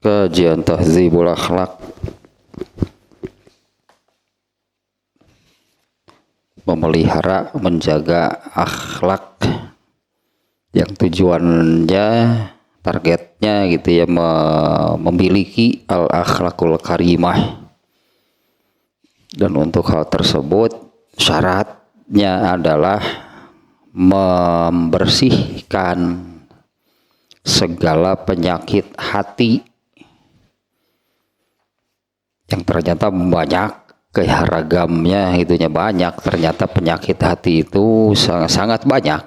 Kajian Tahdzibul Akhlak, memelihara, menjaga akhlak yang tujuannya, targetnya gitu ya, memiliki al-akhlakul karimah. Dan untuk hal tersebut syaratnya adalah membersihkan segala penyakit hati yang ternyata banyak, keharagamnya itunya banyak. Ternyata penyakit hati itu sangat banyak.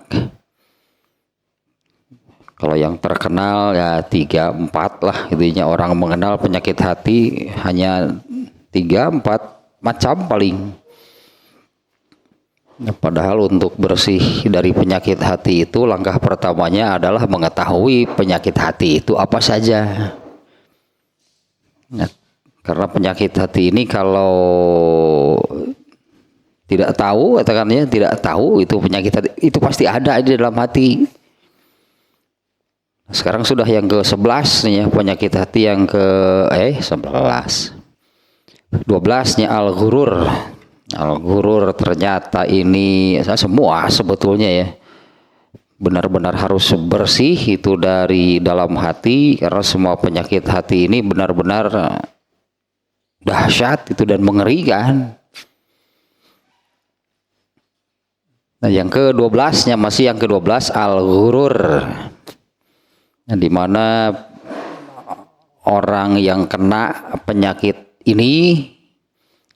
Kalau yang terkenal ya 3-4 lah itunya, orang mengenal penyakit hati hanya 3-4 macam paling. Padahal untuk bersih dari penyakit hati itu langkah pertamanya adalah mengetahui penyakit hati itu apa saja. Nah, karena penyakit hati ini kalau tidak tahu, katakannya tidak tahu itu penyakit hati, itu pasti ada di dalam hati. Sekarang sudah yang ke-11 nih ya, penyakit hati yang ke-11. 12-nya al-ghurur. Al-ghurur ternyata ini semua sebetulnya ya benar-benar harus bersih itu dari dalam hati, karena semua penyakit hati ini benar-benar dahsyat itu dan mengerikan. Nah, yang ke-12-nya masih yang ke-12 al-ghurur. Nah, di mana orang yang kena penyakit ini,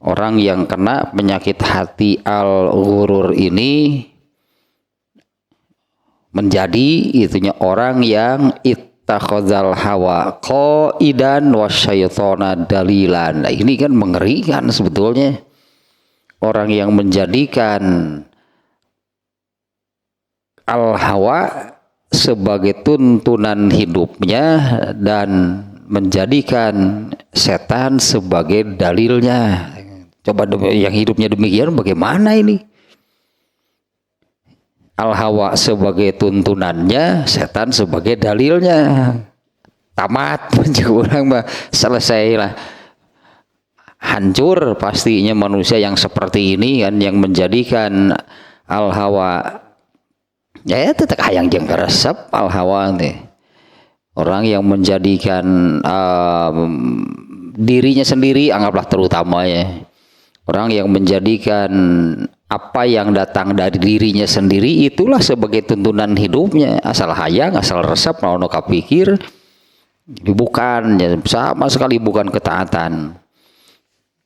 orang yang kena penyakit hati al-ghurur ini menjadi itunya orang yang ittakhadzal hawa qaidan wasyaitona dalilan. Nah, ini kan mengerikan sebetulnya. Orang yang menjadikan al-hawa sebagai tuntunan hidupnya dan menjadikan setan sebagai dalilnya. Coba yang hidupnya demikian bagaimana ini? Al-hawa sebagai tuntunannya, setan sebagai dalilnya. Tamat orang mah, selesai lah. Hancur pastinya manusia yang seperti ini kan, yang menjadikan al-hawa ya tetap hayang jeung resep al-hawa nih. Orang yang menjadikan dirinya sendiri, anggaplah terutama ya, orang yang menjadikan apa yang datang dari dirinya sendiri itulah sebagai tuntunan hidupnya, asal hayang, asal resep, mau kapikir, bukan ya, sama sekali bukan ketaatan.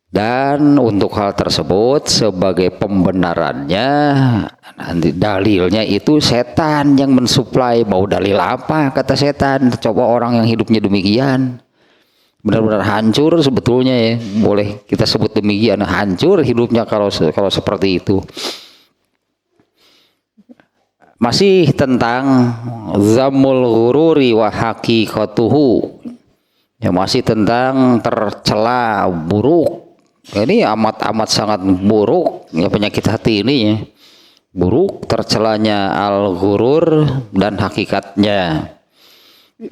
Dan untuk hal tersebut sebagai pembenarannya, nanti dalilnya itu setan yang mensuplai. Mau dalil apa kata setan? Coba orang yang hidupnya demikian benar-benar hancur sebetulnya ya, boleh kita sebut demikian, hancur hidupnya kalau seperti itu. Masih tentang zamul ghururi wa haqiqatuhu ya, masih tentang tercela buruk. Ini amat sangat buruk ya penyakit hati ini ya. Buruk tercelanya al-ghurur dan hakikatnya.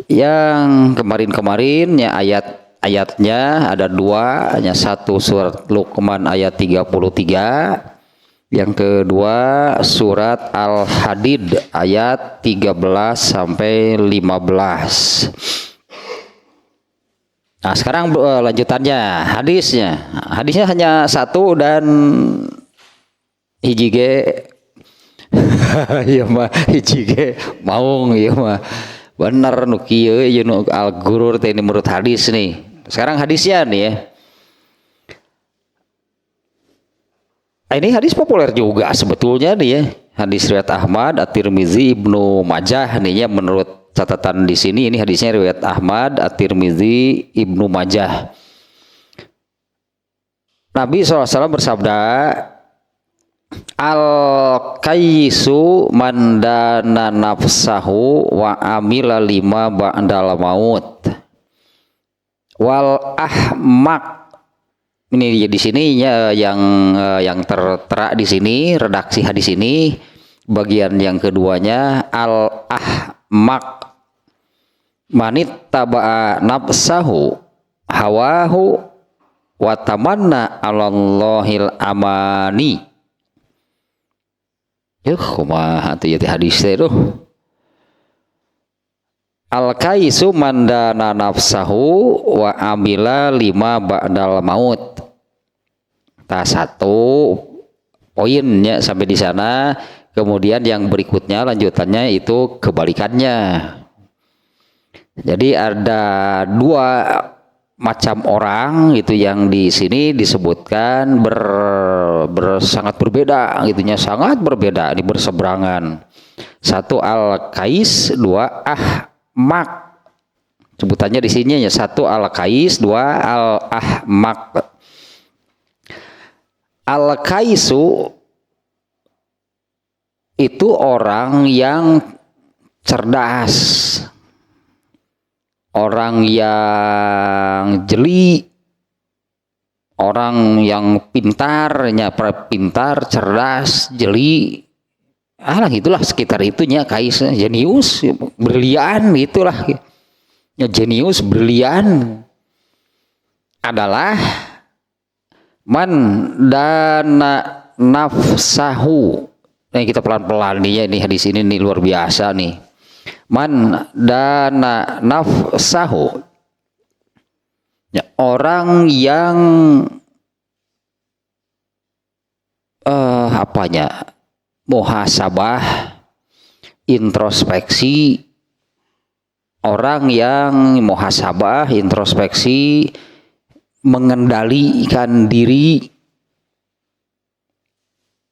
Yang kemarin ya ayatnya ada 2, yang satu surat Luqman ayat 33, yang kedua surat Al-Hadid ayat 13 sampai 15. Nah, sekarang lanjutannya hadisnya hanya 1 dan hiji ge ya mah hiji ge maung ya mah bener nu kieu ye nu al-ghurur teh ini menurut hadis nih. Sekarang hadisnya nih ya. Ini hadis populer juga sebetulnya nih ya. Hadis riwayat Ahmad, At-Tirmizi, Ibnu Majah nih ya, menurut catatan di sini ini hadisnya riwayat Ahmad, At-Tirmizi, Ibnu Majah. Nabi SAW bersabda, al-kaisu mandana nafsahu wa amila lima ba'dal maut wal ahmaq. Ini di sini ya, yang tertera di sini redaksi hadis ini bagian yang keduanya al ahmaq manit taba'a nafsahu hawahu wa tamanna 'alallahil amani. Kumaha teh ieu hadis teh tuh. Al-kaisu mandana nafsahu wa amila lima ba'dal maut. Ta satu poinnya sampai di sana. Kemudian yang berikutnya lanjutannya itu kebalikannya. Jadi ada dua macam orang gitu yang di sini disebutkan sangat berbeda gitunya, sangat berbeda, ini berseberangan. Satu al-kais, dua ahmak. Sebutannya di sini ya satu al-kais, dua al-ahmak. Al-kaisu itu orang yang cerdas, orang yang jeli, orang yang pintarnya, pintar, cerdas, jeli, gitulah sekitar itunya kais, jenius, brilian gitulah, ya jenius, brilian adalah man dana nafsahu. Nah, kita pelan-pelan nih ya, ini hadis ini nih luar biasa nih. Man dana nafsahu, ya, orang yang muhasabah, introspeksi, orang yang muhasabah, introspeksi, mengendalikan diri.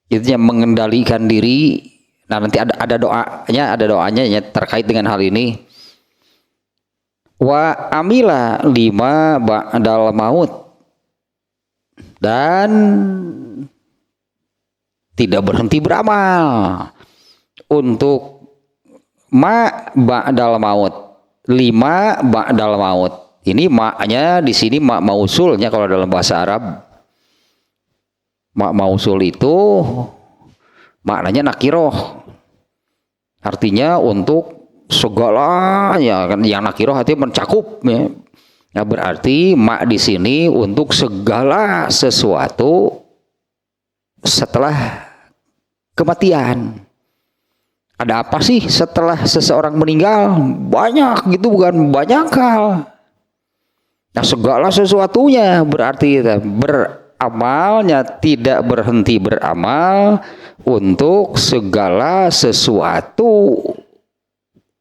Itu mengendalikan diri. Nah, nanti ada doanya ya terkait dengan hal ini. Wa amila lima ba'dal maut, dan tidak berhenti beramal untuk ma ba'dal maut, lima ba'dal maut. Ini maknya di sini mak mausulnya kalau dalam bahasa Arab. Mak mausul itu maknanya nakiroh, artinya untuk segalanya kan, yang nakiroh artinya mencakup ya. Nah, berarti mak di sini untuk segala sesuatu setelah kematian. Ada apa sih setelah seseorang meninggal? Banyak gitu, bukan banyak hal. Nah, segala sesuatunya berarti amalnya tidak berhenti beramal untuk segala sesuatu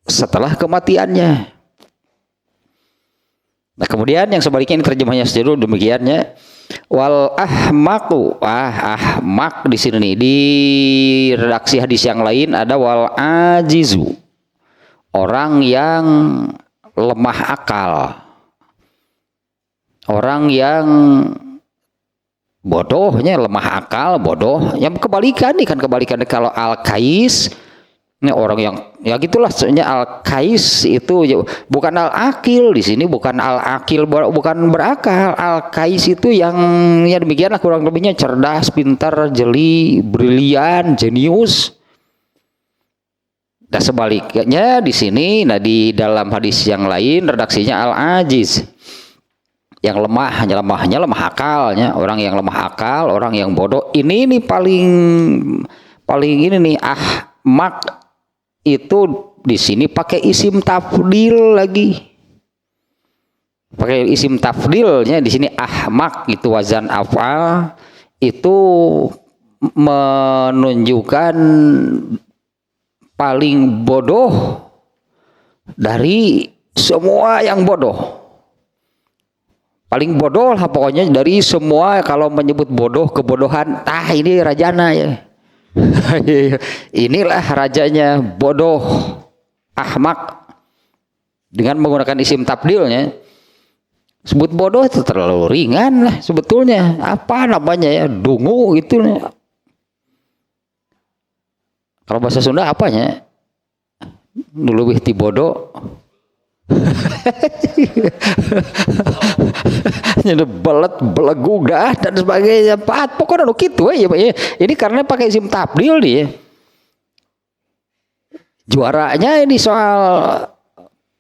setelah kematiannya. Nah, kemudian yang sebaliknya ini terjemahnya sejeru demikiannya. Wal ahmaku, ahmak di sini nih, di redaksi hadis yang lain ada wal ajizu, orang yang lemah akal, orang yang bodohnya, lemah akal, bodoh. Yang kebalikan nih kan, kebalikan kalau al-kais, ini orang yang ya gitulah, soalnya al-kais itu bukan al-akil di sini, bukan al-akil, bukan berakal. Al-kais itu yang ya demikianlah kurang lebihnya, cerdas, pintar, jeli, brilian, jenius. Nah, sebaliknya di sini, nah di dalam hadis yang lain redaksinya al-ajiz, yang lemah akalnya, orang yang lemah akal, orang yang bodoh. Ini paling ini nih, ahmak itu di sini pakai isim tafdil lagi. Pakai isim tafdilnya di sini ahmak itu wazan af'al, itu menunjukkan paling bodoh dari semua yang bodoh. Paling bodoh lah pokoknya dari semua. Kalau menyebut bodoh, kebodohan, ini rajana ya. Inilah rajanya bodoh, ahmak, dengan menggunakan isim tabdilnya. Sebut bodoh itu terlalu ringan lah sebetulnya. Apa namanya ya, dungu itu. Kalau bahasa Sunda apanya? Dulu wihti bodoh. Belet, belegugah dan sebagainya. Pokoknya gitu ya. Ini karena pakai isim tabdil dia. Juaranya ini soal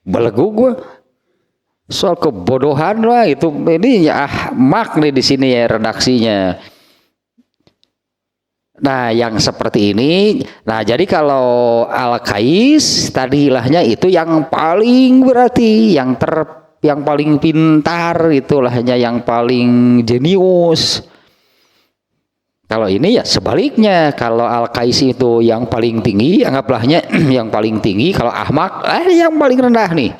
belegu gue soal kebodohan lah itu. Ini ya ahmak nih di sini ya redaksinya. Nah yang seperti ini, nah jadi kalau al-kais tadi ilahnya itu yang paling berarti yang paling pintar, itulahnya yang paling jenius. Kalau ini ya sebaliknya, kalau al-kais itu yang paling tinggi, anggaplah,nya yang paling tinggi, kalau ahmak yang paling rendah nih.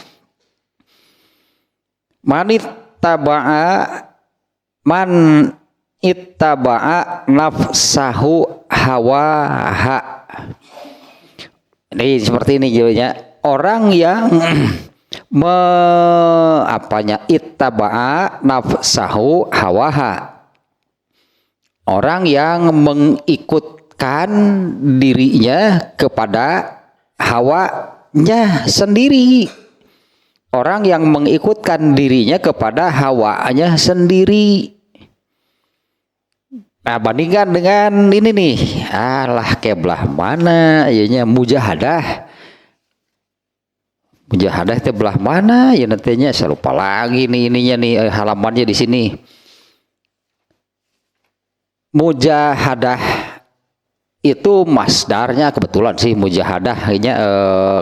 Manit taba'a man ittaba'a nafsahu hawaha. Ini seperti ini jawabnya. Orang yang ittaba'a nafsahu hawaha. Orang yang mengikutkan dirinya kepada hawanya sendiri. Orang yang mengikutkan dirinya kepada hawanya sendiri. Nah bandingkan dengan ini nih, alah keblah mana ianya mujahadah. Mujahadah itu belah mana ya nantinya, saya lupa lagi nih ininya nih halamannya di sini. Mujahadah itu masdarnya kebetulan sih mujahadah, kayaknya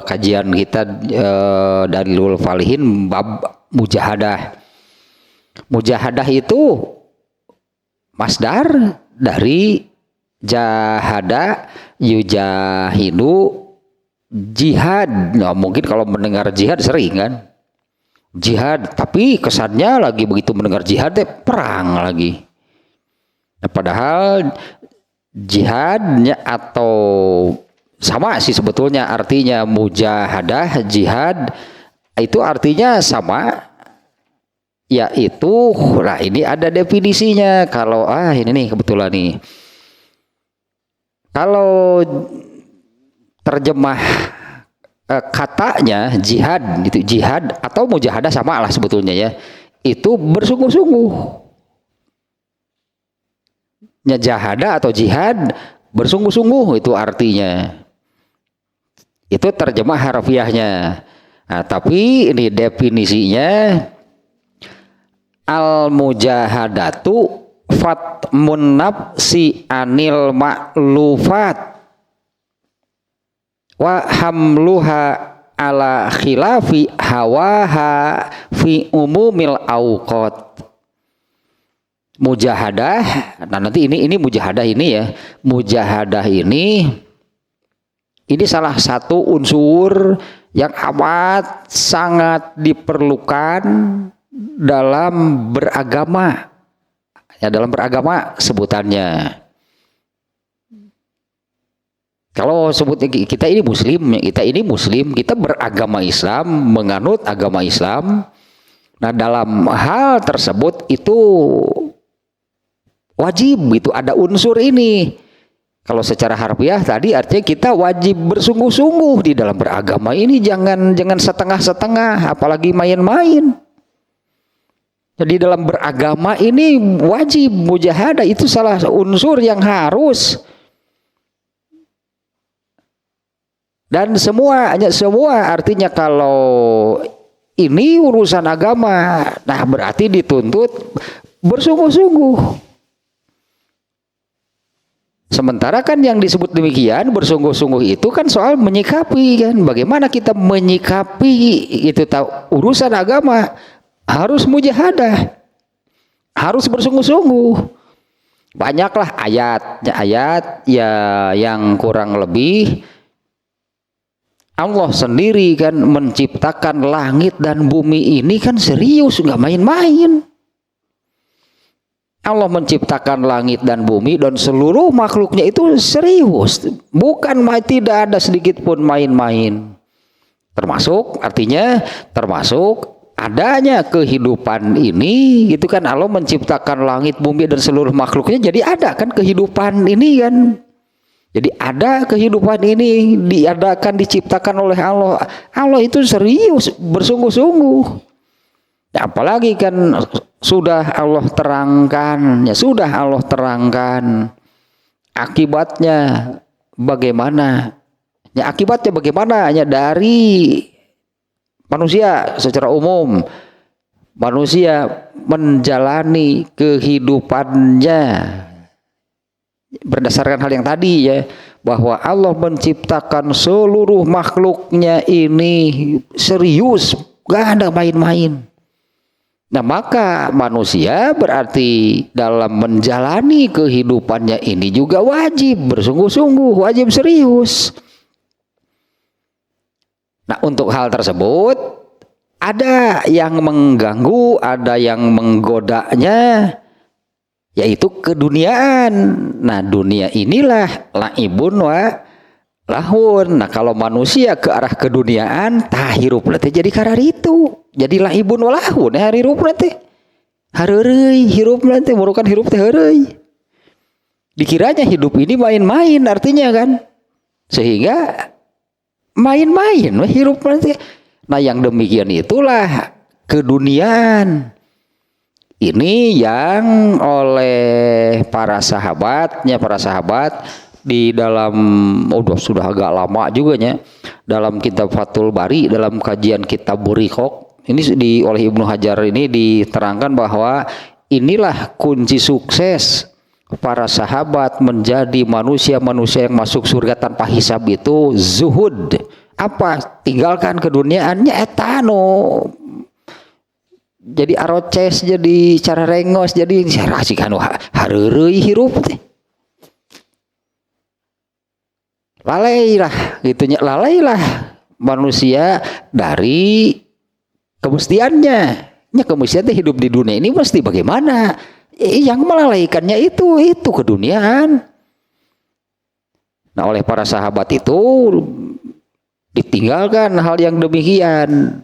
kajian kita dari Dalilul Falihin bab mujahadah. Mujahadah itu masdar dari jahada yujahidu jihad. Nah, mungkin kalau mendengar jihad sering kan jihad, tapi kesannya lagi begitu mendengar jihad perang lagi. Nah, padahal jihadnya atau sama sih sebetulnya artinya mujahadah jihad itu artinya sama, yaitu nah ini ada definisinya. Kalau ini nih kebetulan nih, kalau terjemah katanya jihad gitu, jihad atau mujahadah sama lah sebetulnya ya, itu bersungguh-sungguh. Jahada atau jihad bersungguh-sungguh itu artinya, itu terjemah harfiahnya. Nah, tapi ini definisinya al mujahadatu fatmun nafsi anil ma'lufat wa hamluha ala khilafi hawaha fi umumil awqat. Mujahadah, nah nanti ini mujahadah ini ya, mujahadah ini salah satu unsur yang amat sangat diperlukan dalam beragama ya, dalam beragama sebutannya. Kalau sebut kita ini muslim, kita beragama Islam, menganut agama Islam. Nah dalam hal tersebut itu wajib, itu ada unsur ini. Kalau secara harfiah tadi artinya kita wajib bersungguh-sungguh di dalam beragama ini, jangan setengah-setengah, apalagi main-main. Jadi dalam beragama ini wajib mujahadah, itu salah unsur yang harus. Dan semua artinya kalau ini urusan agama, nah berarti dituntut bersungguh-sungguh. Sementara kan yang disebut demikian bersungguh-sungguh itu kan soal menyikapi kan, bagaimana kita menyikapi itu tahu urusan agama, harus mujahadah, harus bersungguh-sungguh. Banyaklah ayat ya yang kurang lebih Allah sendiri kan menciptakan langit dan bumi ini kan serius, nggak main-main. Allah menciptakan langit dan bumi dan seluruh makhluknya itu serius, bukan tidak ada sedikit pun main-main. Termasuk adanya kehidupan ini gitu kan, Allah menciptakan langit bumi dan seluruh makhluknya, jadi ada kan kehidupan ini kan. Jadi ada kehidupan ini diadakan, diciptakan oleh Allah. Allah itu serius, bersungguh-sungguh. Ya, apalagi kan sudah Allah terangkan akibatnya bagaimana? Ya akibatnya bagaimana? Ya dari Manusia secara umum, manusia menjalani kehidupannya berdasarkan hal yang tadi ya, bahwa Allah menciptakan seluruh makhluknya ini serius, gak ada main-main. Nah maka manusia berarti dalam menjalani kehidupannya ini juga wajib bersungguh-sungguh, wajib serius. Nah untuk hal tersebut ada yang mengganggu, ada yang menggodanya, yaitu keduniaan. Nah dunia inilah laibun wa lahun. Nah kalau manusia ke arah keduniaan, tahirup nanti jadi karar itu. Jadi laibun wa lahun, hirup nanti. Hareureuy hirup nanti, merukan hirup teh hareureuy. Dikiranya hidup ini main-main artinya kan. Sehingga main-main hirup nanti. Nah yang demikian itulah keduniaan. Ini yang oleh para sahabat di dalam sudah agak lama juga ya, dalam kitab Fathul Bari, dalam kajian kitab Buriqoq ini oleh Ibnu Hajar ini diterangkan bahwa inilah kunci sukses para sahabat menjadi manusia-manusia yang masuk surga tanpa hisab itu zuhud. Apa? Tinggalkan keduniaannya etano. Jadi aroces, jadi cara rengos, jadi sarasikan hareureuy hirup teh. Lalailah gitunya, lalailah manusia dari kemestiannya. Ya kemestian teh hidup di dunia ini mesti bagaimana? Yang melalaikannya itu keduniaan. Nah, oleh para sahabat itu ditinggalkan hal yang demikian.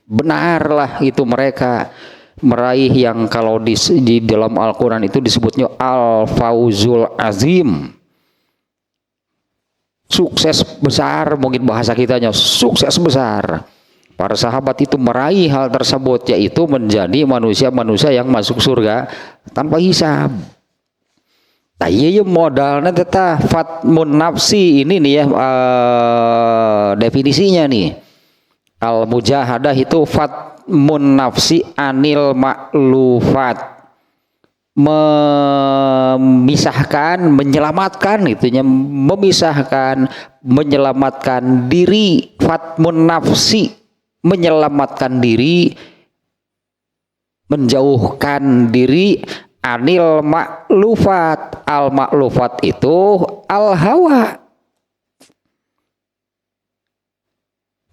Benarlah itu mereka meraih yang kalau di dalam Al-Quran itu disebutnya al-fauzul azim, sukses besar, mungkin bahasa kitanya sukses besar. Para sahabat itu meraih hal tersebut, yaitu menjadi manusia-manusia yang masuk surga tanpa hisab. Nah iya modalnya tetap fatmun nafsi ini nih ya, definisinya nih. Al-mujahadah itu fatmun nafsi anil ma'lufat, memisahkan, menyelamatkan itunya, memisahkan, menyelamatkan diri. Fatmun nafsi, menyelamatkan diri, menjauhkan diri anil ma'lufat. Al ma'lufat itu al hawa.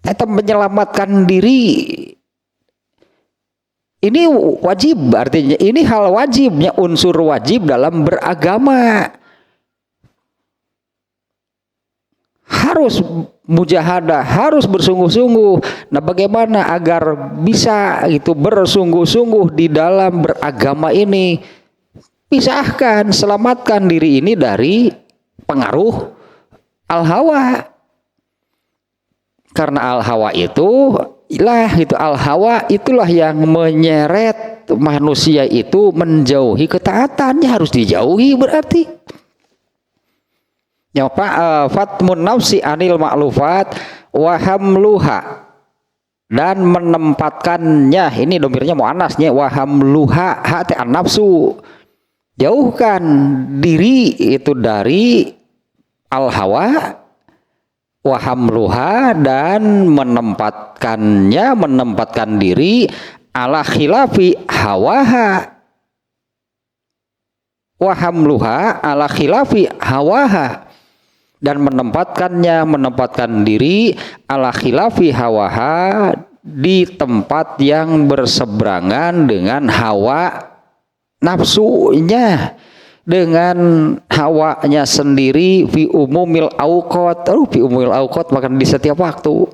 Kita menyelamatkan diri ini wajib, artinya ini hal wajibnya, unsur wajib dalam beragama. Harus mujahadah, harus bersungguh-sungguh. Nah bagaimana agar bisa itu bersungguh-sungguh di dalam beragama ini? Pisahkan, selamatkan diri ini dari pengaruh al-hawa. Karena al-hawa al-hawa itulah yang menyeret manusia itu menjauhi ketaatannya, harus dijauhi berarti. Ya Pak, fatmun nafsi anil ma'lufat wa hamluha, dan menempatkannya, ini domirnya muannasnya, wa hamluha hati an-nafsu, jauhkan diri itu dari al-hawa, wahamluha, dan menempatkan diri ala khilafi hawaha. Wahamluha ala khilafi hawaha, dan menempatkan diri ala khilafi hawaha, di tempat yang berseberangan dengan hawa nafsunya, dengan hawanya sendiri. Fi umumil auqat, bahkan di setiap waktu.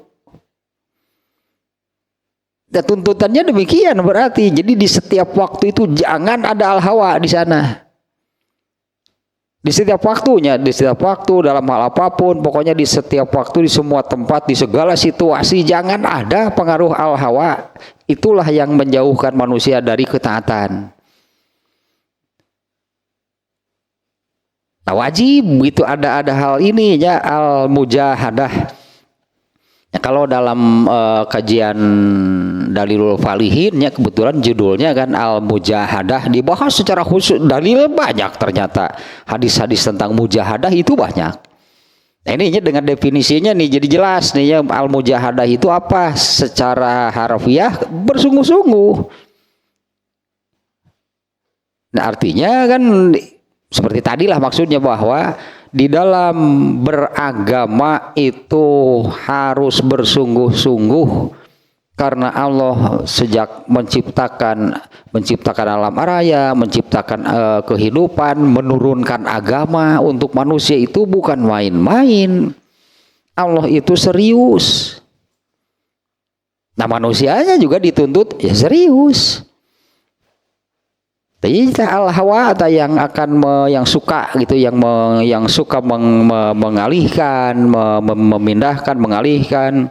Dan tuntutannya demikian berarti. Jadi di setiap waktu itu jangan ada al-hawa di sana. Di setiap waktunya, di setiap waktu dalam hal apapun, pokoknya di setiap waktu, di semua tempat, di segala situasi jangan ada pengaruh al-hawa. Itulah yang menjauhkan manusia dari ketaatan. Nah, wajib itu ada hal ini ya, al mujahadah. Ya, kalau dalam kajian Dalilul Falihin ya kebetulan judulnya kan Al-Mujahadah, dibahas secara khusus, dalilnya banyak ternyata. Hadis-hadis tentang mujahadah itu banyak. Nah, ini dengan definisinya nih jadi jelas nih ya, Al-Mujahadah itu apa? Secara harfiah bersungguh-sungguh. Nah, artinya kan seperti tadilah maksudnya bahwa di dalam beragama itu harus bersungguh-sungguh karena Allah sejak menciptakan alam raya, menciptakan kehidupan, menurunkan agama untuk manusia itu bukan main-main. Allah itu serius. Nah, manusianya juga dituntut ya serius. Tidak al-hawa atau yang akan yang suka gitu, yang suka mengalihkan, memindahkan, mengalihkan,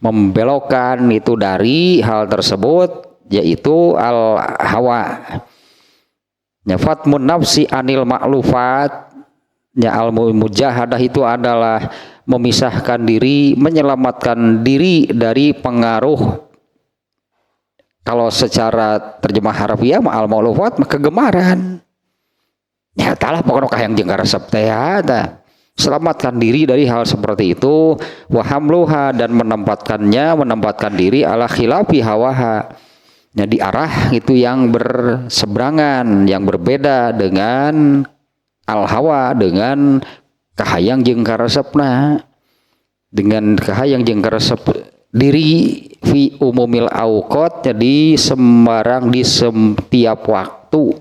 membelokkan itu dari hal tersebut, yaitu al-hawa. Ya, fatmun nafsi anil ma'lufat. Ya, al-mujahadah itu adalah memisahkan diri, menyelamatkan diri dari pengaruh. Kalau secara terjemah harfiah ma'al ma'lufat maka kegemaran. Ya talah pokoknya yang jeung resep teh selamatkan diri dari hal seperti itu, wa hamluha, dan menempatkan diri ala khilafi hawaha. Ya, di arah itu yang berseberangan, yang berbeda dengan al-hawa, dengan kahayang jeung karesepna. Dengan kahayang jeung karesep diri fi umumil auqat, jadi sembarang di setiap waktu.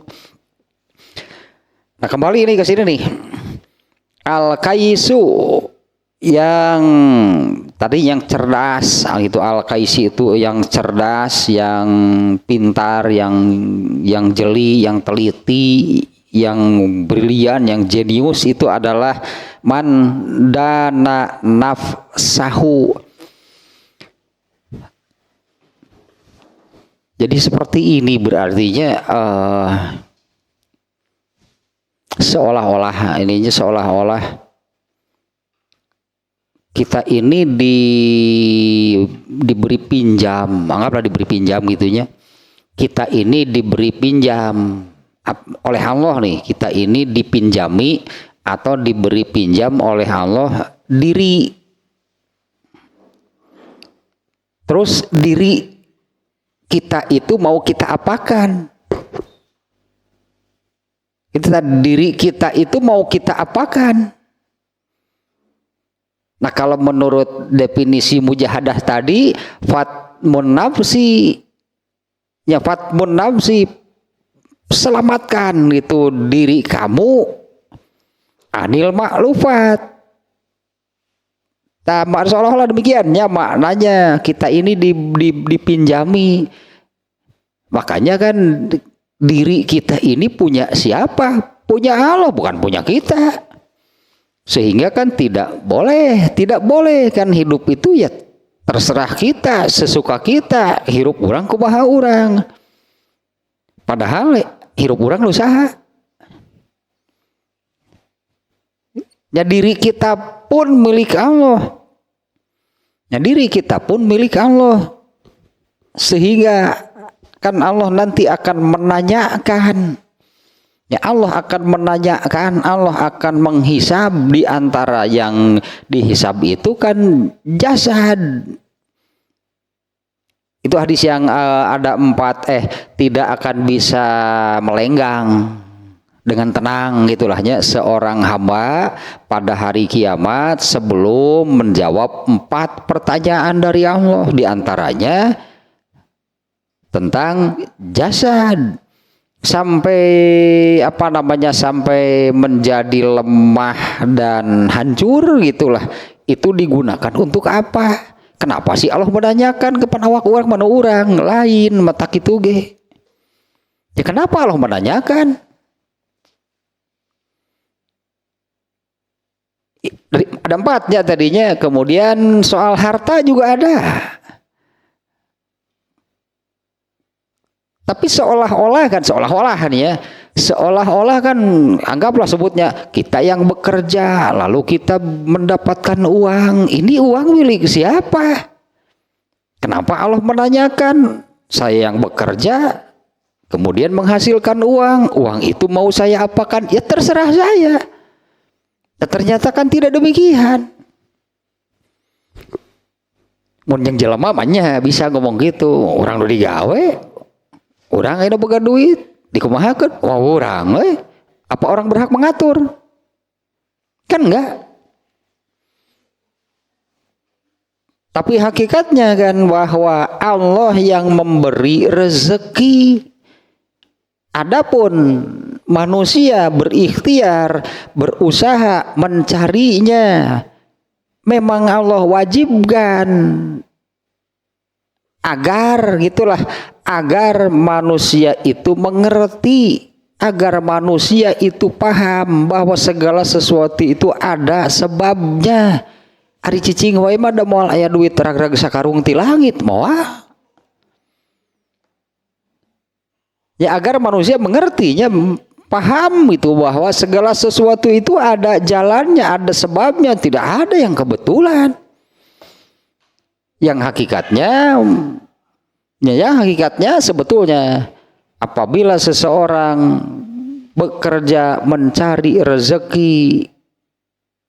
Nah, kembali ini ke sini nih. Al-Kaisu yang tadi yang cerdas, itu Al-Kaisi itu yang cerdas, yang pintar, yang jeli, yang teliti, yang brilian, yang jenius itu adalah man dana nafsahu. Jadi seperti ini berartinya seolah-olah kita ini diberi pinjam, anggaplah diberi pinjam gitunya. Kita ini diberi pinjam oleh Allah nih, kita ini dipinjami atau diberi pinjam oleh Allah diri. Terus diri kita itu mau kita apakan? Itu tadi, diri kita itu mau kita apakan? Nah, kalau menurut definisi mujahadah tadi, fatmun nafsi, ya fatmun nafsi, selamatkan itu diri kamu anil ma'lufat. Nah, seolah-olah demikian ya maknanya, kita ini dipinjami. Makanya kan diri kita ini punya siapa? Punya Allah, bukan punya kita. Sehingga kan tidak boleh kan hidup itu ya terserah kita, sesuka kita, hirup orang kumaha orang. Padahal hirup orang usaha. Ya, diri kita pun milik Allah. Ya, diri kita pun milik Allah. Sehingga kan Allah nanti akan menanyakan. Ya, Allah akan menanyakan, Allah akan menghisab. Di antara yang dihisab itu kan jasad. Itu hadis yang ada 4 tidak akan bisa melenggang dengan tenang gitulahnya seorang hamba pada hari kiamat sebelum menjawab 4 pertanyaan dari Allah, diantaranya tentang jasad, sampai sampai menjadi lemah dan hancur gitulah. Itu digunakan untuk apa? Kenapa sih Allah menanyakan kepada awak orang lain mata kitu ge? Ya, kenapa Allah menanyakan? Ada 4 ya tadinya, kemudian soal harta juga ada. Tapi seolah-olah kan ya, Seolah-olah kan anggaplah sebutnya kita yang bekerja lalu kita mendapatkan uang. Ini uang milik siapa? Kenapa Allah menanyakan? Saya yang bekerja kemudian menghasilkan uang. Uang itu mau saya apakan? Ya terserah saya. Ternyata kan tidak demikian. Mun yang jelema manya bisa ngomong gitu. Orang udah digawe, orang ada boga duit, dikumahakeun, wah orang apa orang berhak mengatur? Kan enggak. Tapi hakikatnya kan bahwa Allah yang memberi rezeki. Adapun manusia berikhtiar, berusaha mencarinya. Memang Allah wajibkan agar gitulah, agar manusia itu mengerti, agar manusia itu paham bahwa segala sesuatu itu ada sebabnya. Ari cicing wae mah da moal aya duit rag-rag sakarung ti langit moal. Ya agar manusia mengertinya, paham itu bahwa segala sesuatu itu ada jalannya, ada sebabnya, tidak ada yang kebetulan. Yang hakikatnya sebetulnya apabila seseorang bekerja mencari rezeki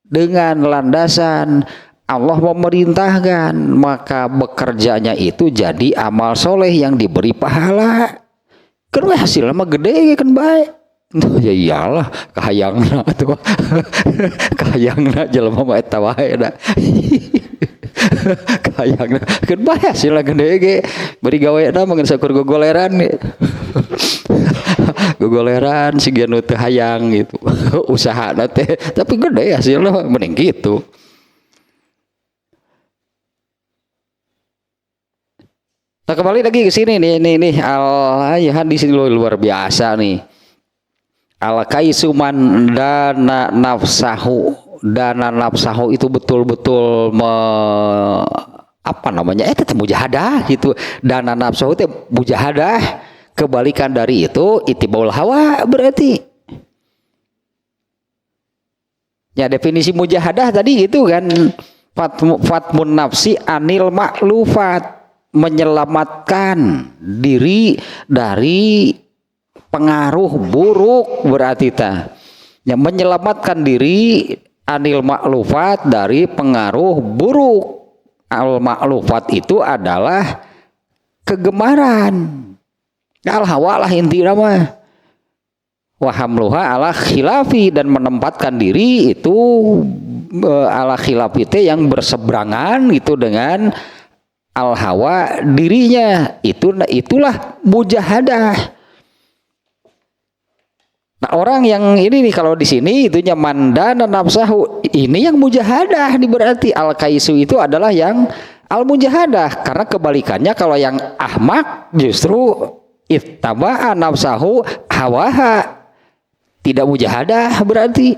dengan landasan Allah memerintahkan, maka bekerjanya itu jadi amal soleh yang diberi pahala. Kan hasilnya mah gede kan baik. Ya iyalah kahayangna tuh. Kahayangna jelema mah eta wae da. Kahayangna keun bae hasilna gede ge. Bari gaweana mangga sakur gogoleran ge. Gogoleran sigian nu teu hayang gitu. Usahana teh tapi gede hasilna mending gitu. Nah kembali lagi ke sini nih hadis ini luar biasa nih. Al-kaisuman dana nafsahu itu betul-betul itu mujahadah gitu. Dana nafsahu itu mujahadah, kebalikan dari itu ittibaul hawa berarti. Ya definisi mujahadah tadi gitu kan, fatmun nafsi anil maklufat, menyelamatkan diri dari pengaruh buruk berarti ya, menyelamatkan diri anil maklufat dari pengaruh buruk. Al maklufat itu adalah kegemaran, al hawa lah intinya mah. Wahamluha ala khilafi, dan menempatkan diri itu ala khilafi yang berseberangan itu dengan al hawa dirinya, itulah mujahadah. Nah orang yang ini nih kalau di sini itunya mandana nafsahu, ini yang mujahadah berarti. Al kaisu itu adalah yang al mujahadah, karena kebalikannya kalau yang ahmak justru ittaba'a nafsahu hawaha, tidak mujahadah berarti.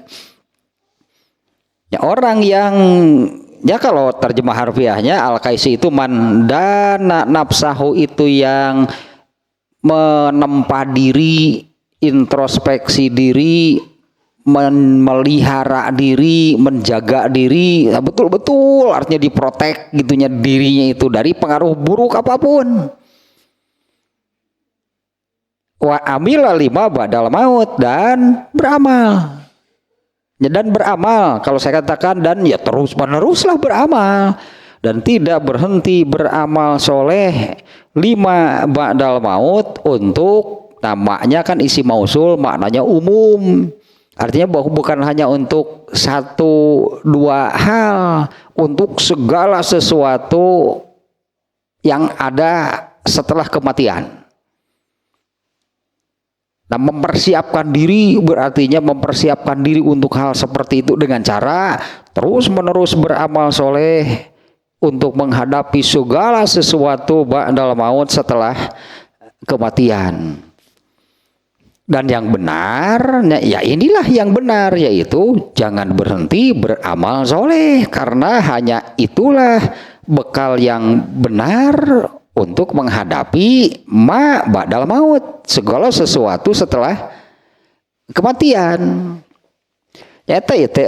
Ya orang yang ya kalau terjemah harfiahnya al-kaisi itu mandana nafsahu, itu yang menempa diri, introspeksi diri, memelihara diri, menjaga diri, betul-betul artinya diprotek gitunya dirinya itu dari pengaruh buruk apapun. Wa amila lima badal maut, dan beramal. Dan beramal, kalau saya katakan, dan ya terus meneruslah beramal dan tidak berhenti beramal soleh lima ba'dal maut. Untuk namanya kan isi mausul, maknanya umum, artinya bahwa bukan hanya untuk satu dua hal, untuk segala sesuatu yang ada setelah kematian. Nah, mempersiapkan diri berartinya mempersiapkan diri untuk hal seperti itu dengan cara terus menerus beramal soleh untuk menghadapi segala sesuatu ba'dal maut, setelah kematian. Dan yang benar, ya inilah yang benar, yaitu jangan berhenti beramal soleh, karena hanya itulah bekal yang benar untuk menghadapi ba'dal maut, segala sesuatu setelah kematian. Nyata ya teh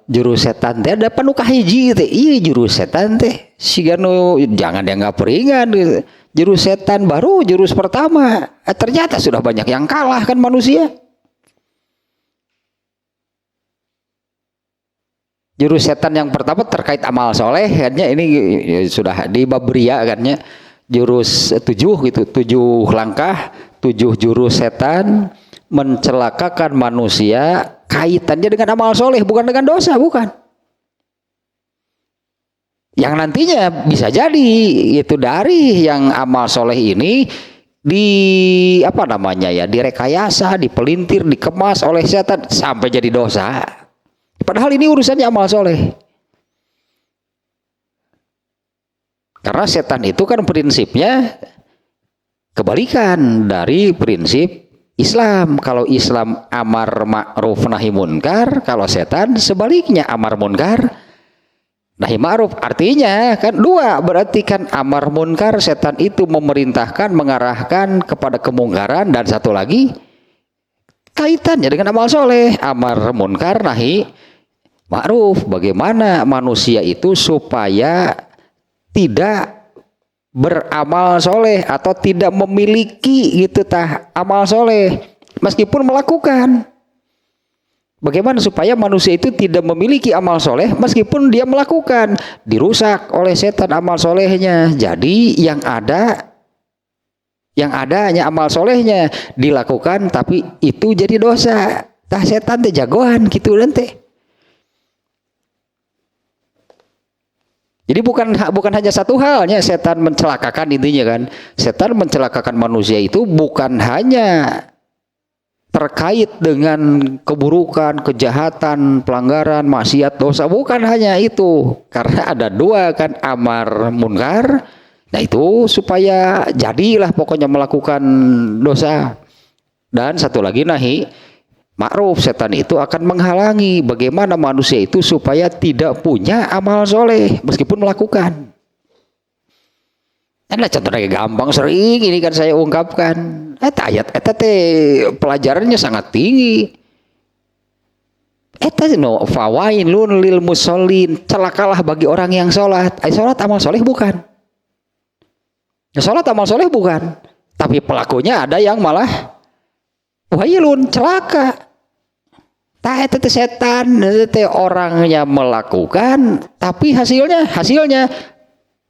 jurus setan teh ada panu kahiji teh. Iya jurus setan teh. Siganu jangan dianggap ringan. Jurus setan baru jurus pertama. Ternyata sudah banyak yang kalah kan manusia. Jurus setan yang pertama terkait amal soleh katnya ini sudah di bab ria katnya. Jurus 7 gitu, 7 langkah, 7 jurus setan mencelakakan manusia, kaitannya dengan amal soleh bukan dengan dosa, bukan. Yang nantinya bisa jadi itu dari yang amal soleh ini di apa namanya ya, direkayasa, dipelintir, dikemas oleh setan sampai jadi dosa. Padahal ini urusannya amal soleh. Karena setan itu kan prinsipnya kebalikan dari prinsip Islam. Kalau Islam amar ma'ruf nahi munkar, kalau setan sebaliknya amar munkar nahi ma'ruf. Artinya kan dua, berarti kan amar munkar setan itu memerintahkan, mengarahkan kepada kemungkaran, dan satu lagi kaitannya dengan amal soleh, amar munkar nahi ma'ruf. Bagaimana manusia itu supaya tidak beramal soleh atau tidak memiliki gitu tah amal soleh meskipun melakukan. Bagaimana supaya manusia itu tidak memiliki amal soleh meskipun dia melakukan, dirusak oleh setan amal solehnya. Jadi yang ada hanya amal solehnya dilakukan tapi itu jadi dosa. Tah setan teh jagoan gitu nanti. Jadi bukan hanya satu halnya setan mencelakakan, intinya kan. Setan mencelakakan manusia itu bukan hanya terkait dengan keburukan, kejahatan, pelanggaran, maksiat, dosa, bukan hanya itu. Karena ada dua kan, amar munkar. Nah itu supaya jadilah pokoknya melakukan dosa. Dan satu lagi nahi ma'ruf, setan itu akan menghalangi bagaimana manusia itu supaya tidak punya amal soleh meskipun melakukan. Nah contohnya gampang sering ini kan saya ungkapkan. Ayat pelajarannya sangat tinggi. No fawailun lil musallin, celakalah bagi orang yang sholat. Sholat amal soleh bukan. Sholat amal soleh bukan. Tapi pelakunya ada yang malah wailun, celaka. Tah itu setan, itu orangnya melakukan, tapi hasilnya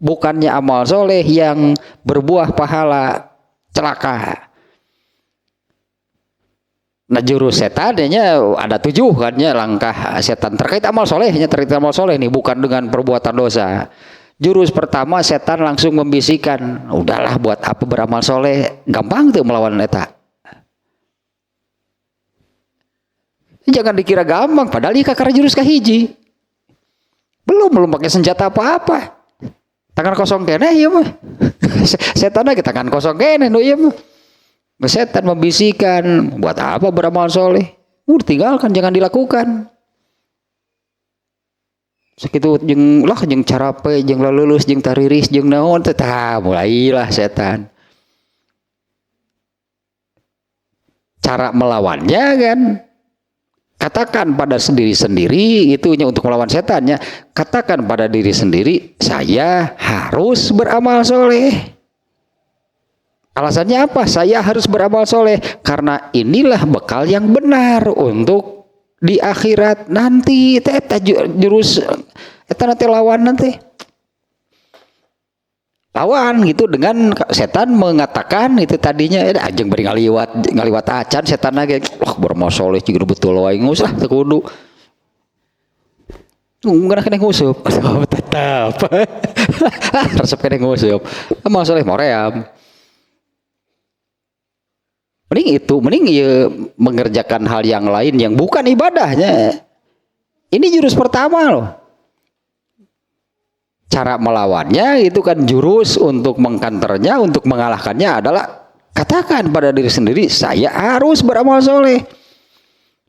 bukannya amal soleh yang berbuah pahala, celaka. Nah jurus setannya ada 7 kan ya, langkah setan terkait amal solehnya, terkait amal soleh nih, bukan dengan perbuatan dosa. Jurus pertama setan langsung membisikkan, udahlah buat apa beramal soleh, gampang tuh melawan eta. Jangan dikira gampang, padahal ieu kakara jurus kahiji. Belum pakai senjata apa-apa. Tangan kosong kene ieu mah. Setan lagi tangan kosong kene nu ieu mah. Setan membisikkan, buat apa beramal soleh? Tinggalkan, jangan dilakukan. Sakitu jeung carape, jeung lulus, jeung tariris, jeung naon teh tah mulailah setan. Cara melawannya kan, katakan pada diri sendiri, itu untuk melawan setannya. Katakan pada diri sendiri, saya harus beramal soleh. Alasannya apa? Saya harus beramal soleh karena inilah bekal yang benar untuk di akhirat nanti. Eta jurus eta nanti lawan nanti. Lawan gitu dengan setan mengatakan itu tadinya anjing beri ngaliwat acan setan lagi wah beramal soleh juga betul wae ngusah teu kudu nggak kena ngusup tetap resep kena ngusup amal soleh moream mending ya mengerjakan hal yang lain yang bukan ibadahnya. Ini jurus pertama loh. Cara melawannya itu kan jurus untuk mengkanternya, untuk mengalahkannya adalah katakan pada diri sendiri, saya harus beramal soleh.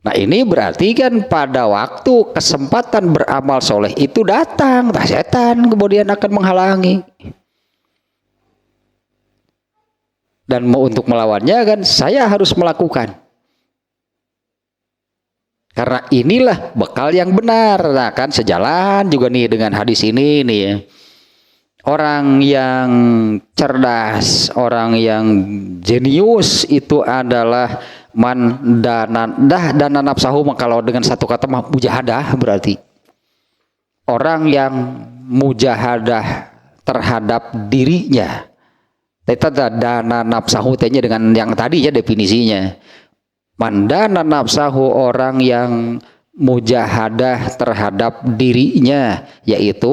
Nah ini berarti kan pada waktu kesempatan beramal soleh itu datang, setan kemudian akan menghalangi. Dan untuk melawannya kan saya harus melakukan. Karena inilah bekal yang benar. Nah kan sejalan juga nih dengan hadis ini nih ya. Orang yang cerdas, orang yang jenius itu adalah man dana nafsahu. Kalau dengan satu kata mujahadah berarti orang yang mujahadah terhadap dirinya. Teta dana nafsahu tanya dengan yang tadi ya definisinya. Man dana nafsahu orang yang mujahadah terhadap dirinya, yaitu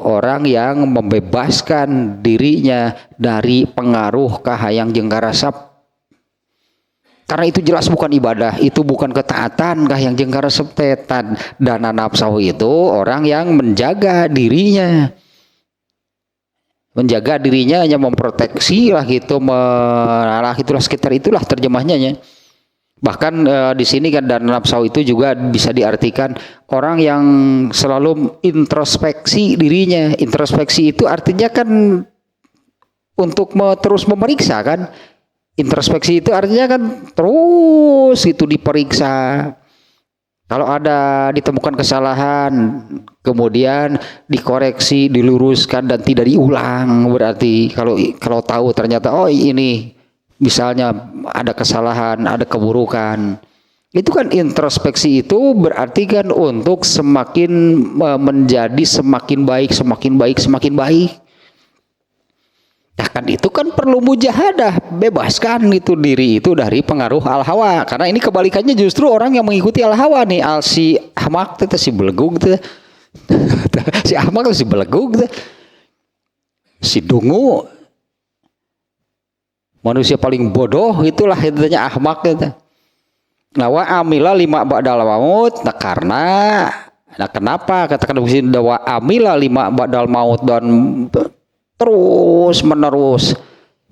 orang yang membebaskan dirinya dari pengaruh kahayang jeung karasep. Karena itu jelas bukan ibadah, itu bukan ketaatan kahayang jeung karasep. Dana nafsahu itu orang yang menjaga dirinya. Menjaga dirinya hanya memproteksi lah gitu, itulah sekitar itulah terjemahnya ya. Bahkan di sini kan dana nafsu itu juga bisa diartikan orang yang selalu introspeksi dirinya. Introspeksi itu artinya kan untuk terus memeriksa kan. Introspeksi itu artinya kan terus itu diperiksa. Kalau ada ditemukan kesalahan, kemudian dikoreksi, diluruskan dan tidak diulang. Berarti kalau tahu ternyata oh ini misalnya ada kesalahan, ada keburukan. Itu kan introspeksi itu berarti kan untuk semakin menjadi semakin baik, semakin baik, semakin baik. Nah kan itu kan perlu mujahadah, bebaskan itu diri itu dari pengaruh al-hawa. Karena ini kebalikannya justru orang yang mengikuti al-hawa nih, si ahmak itu si belegug tuh. Si ahmak itu si belegug tuh. Si dungu manusia paling bodoh itulah intinya ahmak itu. Nah wa amila lima ba'dal maut. Nah kenapa katakan begini, wa amila lima ba'dal maut dan terus menerus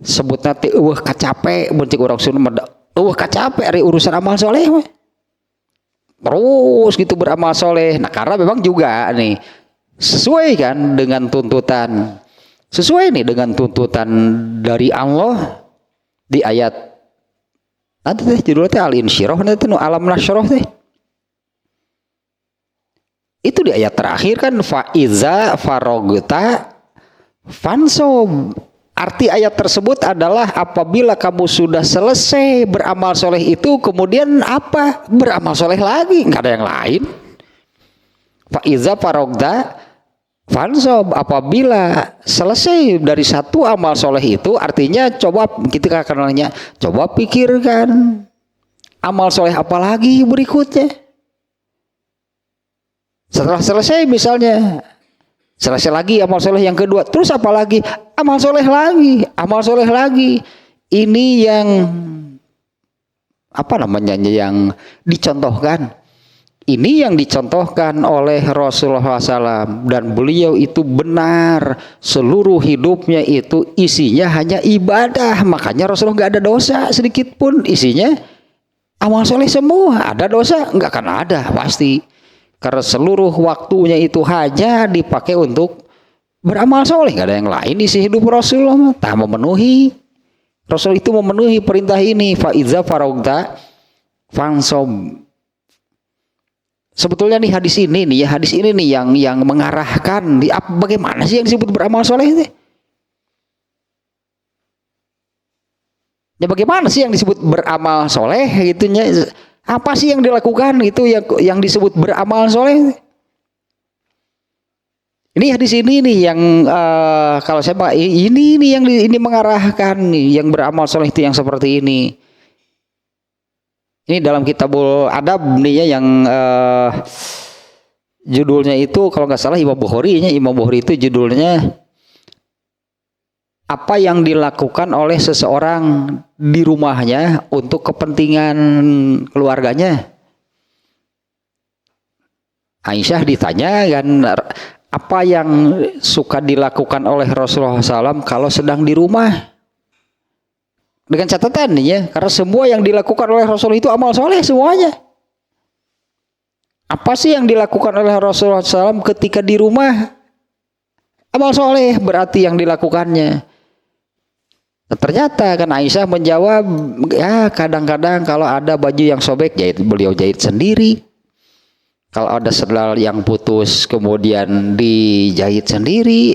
sebutnya teh kacape bencik orang Sunda kacape ari urusan amal soleh terus gitu beramal soleh. Nah karena memang juga nih sesuai kan dengan tuntutan dari Allah di ayat nanti teh judulnya teh al-insyirah nanti nu alam nasyroh teh itu di ayat terakhir kan fa iza farogta fansob. Arti ayat tersebut adalah apabila kamu sudah selesai beramal soleh itu kemudian apa? Beramal soleh lagi, nggak ada yang lain. Fa iza farogta fansob, apabila selesai dari satu amal soleh itu artinya coba kita akan nanya, coba pikirkan amal soleh apa lagi berikutnya. Setelah selesai misalnya selesai lagi amal soleh yang kedua, terus apa lagi? Amal soleh lagi. Ini yang apa namanya yang dicontohkan. Ini yang dicontohkan oleh Rasulullah SAW dan beliau itu benar seluruh hidupnya itu isinya hanya ibadah. Makanya Rasulullah nggak ada dosa sedikit pun, isinya amal soleh semua. Ada dosa? Nggak akan ada pasti. Karena seluruh waktunya itu hanya dipakai untuk beramal soleh, nggak ada yang lain isi hidup Rasulullah. Tak memenuhi, Rasul itu memenuhi perintah ini. Faiza farogta fansob. Sebetulnya nih hadis ini nih yang mengarahkan bagaimana sih yang disebut beramal soleh itu? Ya bagaimana sih yang disebut beramal soleh gitunya? Apa sih yang dilakukan itu yang disebut beramal soleh? Ini hadis ini nih yang kalau saya ini nih yang ini mengarahkan nih yang beramal soleh itu yang seperti ini. Ini dalam Kitabul Adab nih ya yang judulnya itu kalau nggak salah Imam Bukhari itu judulnya apa yang dilakukan oleh seseorang di rumahnya untuk kepentingan keluarganya. Aisyah ditanya kan apa yang suka dilakukan oleh Rasulullah SAW kalau sedang di rumah. Dengan catatan nih ya, karena semua yang dilakukan oleh Rasul itu amal soleh semuanya. Apa sih yang dilakukan oleh Rasulullah SAW ketika di rumah? Amal soleh berarti yang dilakukannya. Ternyata kan Aisyah menjawab, ya kadang-kadang kalau ada baju yang sobek beliau jahit sendiri. Kalau ada sendal yang putus kemudian dijahit sendiri,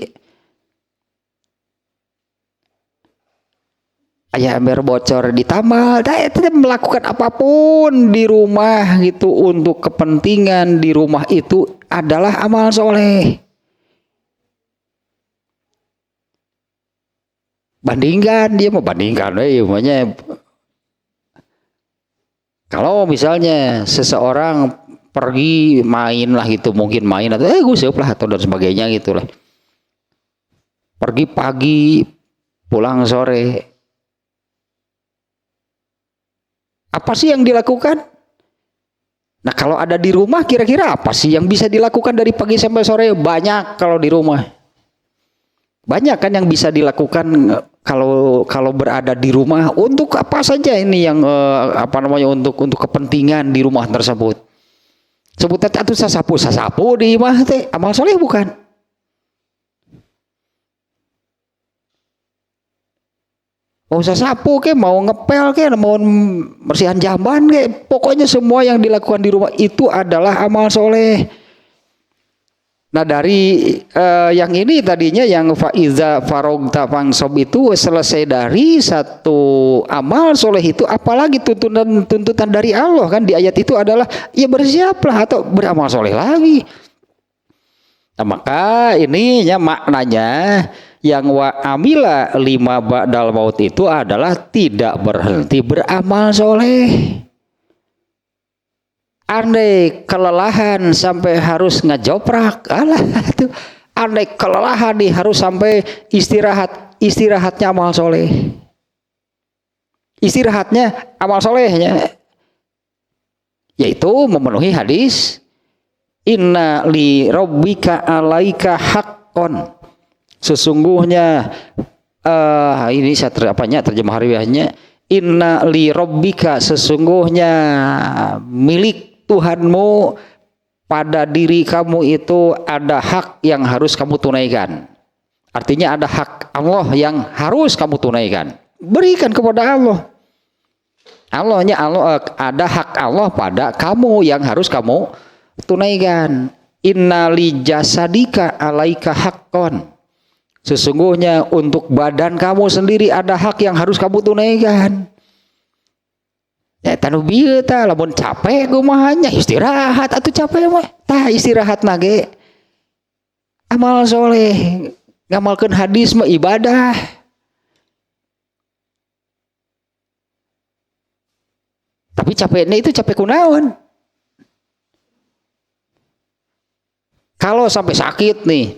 aya ember bocor ditambal, itu melakukan apapun di rumah gitu untuk kepentingan di rumah itu adalah amal soleh. Bandingkan, dia mau bandingkan, makanya kalau misalnya seseorang pergi main lah gitu, mungkin main atau guseup lah atau dan sebagainya gitu lah, pergi pagi pulang sore, apa sih yang dilakukan? Nah kalau ada di rumah kira-kira apa sih yang bisa dilakukan dari pagi sampai sore? Banyak. Kalau di rumah banyak kan yang bisa dilakukan kalau berada di rumah. Untuk apa saja ini yang untuk kepentingan di rumah tersebut. Sebutnya atuh sasapu di imah teh amal soleh bukan? Mau sasapu ke, mau ngepel ke, mau bersihan jamban ke, pokoknya semua yang dilakukan di rumah itu adalah amal soleh. Nah dari yang ini tadinya yang faiza farogta fangsob itu selesai dari satu amal soleh itu, apalagi tuntutan dari Allah kan di ayat itu adalah ya bersiaplah atau beramal soleh lagi. Nah, maka ininya maknanya yang wa amila lima ba'dal maut itu adalah tidak berhenti beramal soleh. Andai kelelahan sampai harus ngejoprak, tuh. Andai kelelahan nih harus sampai istirahatnya amal soleh. Istirahatnya amal solehnya, yaitu memenuhi hadis inna li rabbika alaika haqqon. Sesungguhnya ini saya terjemah harfiahnya, inna li rabbika, sesungguhnya milik Tuhanmu pada diri kamu itu ada hak yang harus kamu tunaikan. Artinya ada hak Allah yang harus kamu tunaikan. Berikan kepada Allah. Allah ada hak Allah pada kamu yang harus kamu tunaikan. Inna li jasadika alaika haqqon. Sesungguhnya untuk badan kamu sendiri ada hak yang harus kamu tunaikan. Ya tanu bieu tah lamun capek kumahanya istirahat atuh capek mah. Tah istirahat nage amal soleh. Ngamalkeun hadis mah ibadah. Tapi capeknya itu capek kunaon? Kalau sampai sakit nih,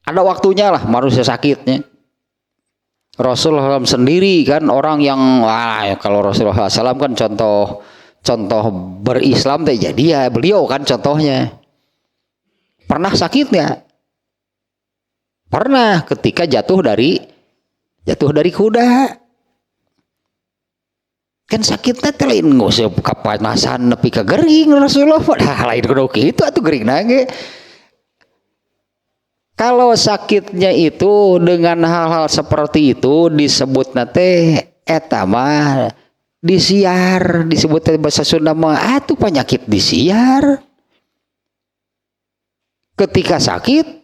ada waktunya lah manusia sakitnya. Rasulullah SAW sendiri kan orang yang kalau Rasulullah SAW kan contoh berislam teh, jadi ya beliau kan contohnya. Pernah sakit nggak? Pernah, ketika jatuh dari kuda. Kan sakitnya teh lain nguseup kapanasan nepi ka gering Rasulullah. Lain kudu kitu atuh gering nage. Kalau sakitnya itu dengan hal-hal seperti itu disebut nate eta mah disiar, disebut bahasa Sunda mah atuh penyakit disiar. Ketika sakit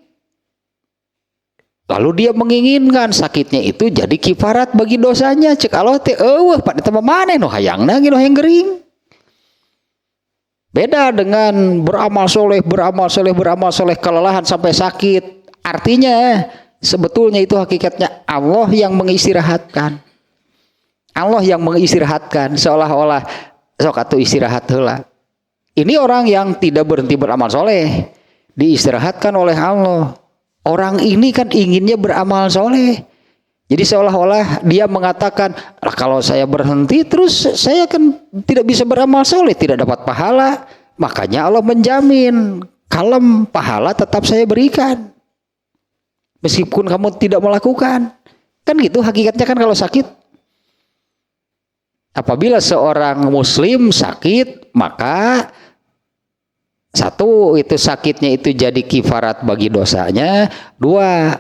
lalu dia menginginkan sakitnya itu jadi kifarat bagi dosanya, cek Allah teh eueuh pada teu maneh nu hayangna ge nu hayang gering. Beda dengan beramal soleh kelelahan sampai sakit. Artinya sebetulnya itu hakikatnya Allah yang mengistirahatkan. Allah yang mengistirahatkan, seolah-olah sok atuh istirahat heula. Ini orang yang tidak berhenti beramal soleh, diistirahatkan oleh Allah. Orang ini kan inginnya beramal soleh. Jadi seolah-olah dia mengatakan, kalau saya berhenti terus saya kan tidak bisa beramal soleh, tidak dapat pahala. Makanya Allah menjamin, kalem pahala tetap saya berikan. Meskipun kamu tidak melakukan. Kan gitu hakikatnya kan kalau sakit. Apabila seorang muslim sakit, maka satu, itu sakitnya itu jadi kifarat bagi dosanya. Dua,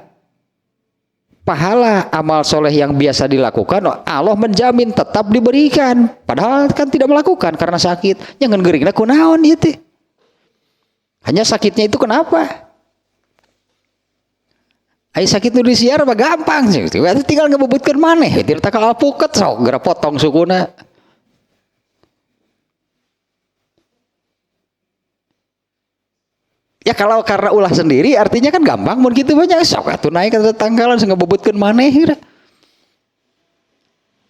pahala amal soleh yang biasa dilakukan, Allah menjamin tetap diberikan. Padahal kan tidak melakukan karena sakit. Jangan geringna kunaon itu. Hanya sakitnya itu kenapa? Ai sakit nu disiar mah gampang sih. Tinggal ngebubutkeun maneh. Tidak takal alpuket sok geura potong sukuna. Ya kalau karena ulah sendiri artinya kan gampang mun kitu banyak sok atuh naik ke tanggalan sing ngebubutkeun maneh kira.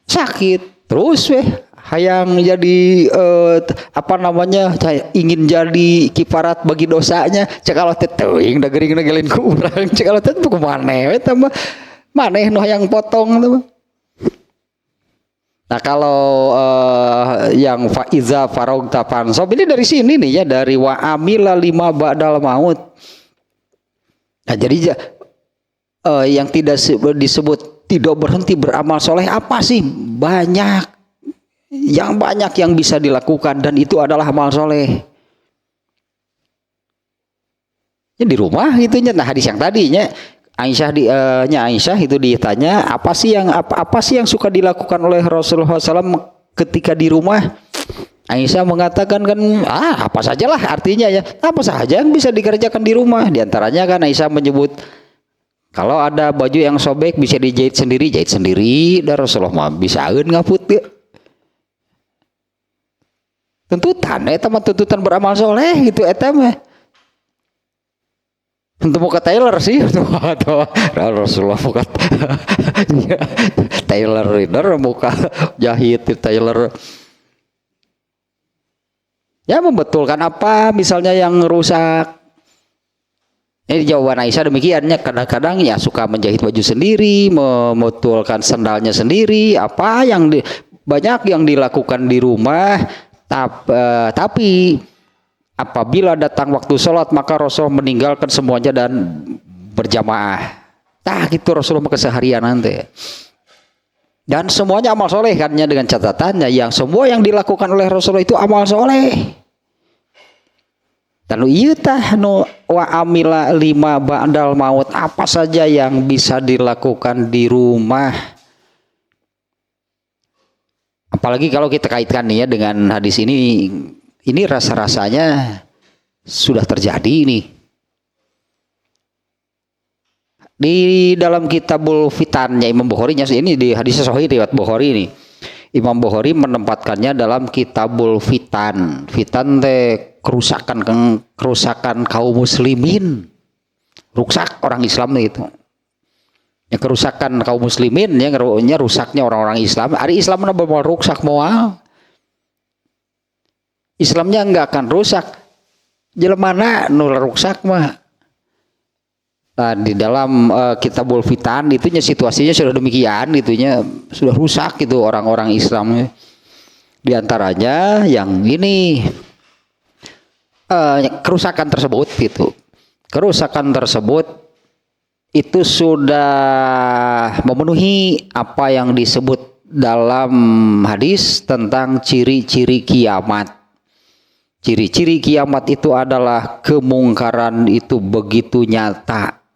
Sakit terus weh hayang jadi ingin jadi kifarat bagi dosanya cek kalau teh teuing da geuring gelin ku urang cek kalau teh ku maneh we teh maneh nu hayang potong teh. Nah kalau yang faiza faragta fansab ini dari sini nih ya, dari wa amila lima ba'dal maut. Nah jadi yang tidak disebut tidak berhenti beramal soleh apa sih? Banyak, yang banyak yang bisa dilakukan dan itu adalah amal soleh. Ya di rumah gitunya. Nah hadis yang tadinya Aisyah itu ditanya apa sih yang suka dilakukan oleh Rasulullah SAW ketika di rumah. Aisyah mengatakan kan apa sajalah artinya ya, apa saja yang bisa dikerjakan di rumah. Di antaranya kan Aisyah menyebut kalau ada baju yang sobek bisa dijahit sendiri, jahit sendiri. Dan Rasulullah bisa ngaput ya. Tuntutan beramal soleh gitu mah. Untuk muka Taylor sih Rasulullah muka Taylor reader muka jahit Taylor ya membetulkan apa misalnya yang rusak. Ini jawaban Aisyah demikiannya. Kadang-kadang ya suka menjahit baju sendiri, membetulkan sandalnya sendiri, apa yang banyak yang dilakukan di rumah. Tapi apabila datang waktu sholat maka Rasul meninggalkan semuanya dan berjamaah. Gitu Rasulullah keseharian nanti. Dan semuanya amal soleh kannya dengan catatannya yang semua yang dilakukan oleh Rasulullah itu amal soleh. Dan wa amila lima ba'dal maut apa saja yang bisa dilakukan di rumah. Apalagi kalau kita kaitkan nih ya dengan hadis ini rasa-rasanya sudah terjadi nih. Di dalam Kitabul Fitannya Imam Bukhari, ini di hadis sahih riwayat Bukhari ini. Imam Bukhari menempatkannya dalam Kitabul Fitan. Fitan teh kerusakan kaum muslimin. Rusak orang Islam itu. Ya kerusakan kaum muslimin ya rusaknya orang-orang Islam. Hari Islam mana mau rusak moal. Islamnya enggak akan rusak. Jelemana nu rusak mah. Nah, di dalam Kitabul Fitan itunya situasinya sudah demikian itunya sudah rusak gitu orang-orang Islam. Di antaranya yang ini kerusakan tersebut gitu. Kerusakan tersebut itu sudah memenuhi apa yang disebut dalam hadis tentang ciri-ciri kiamat. Ciri-ciri kiamat itu adalah kemungkaran itu begitu nyata.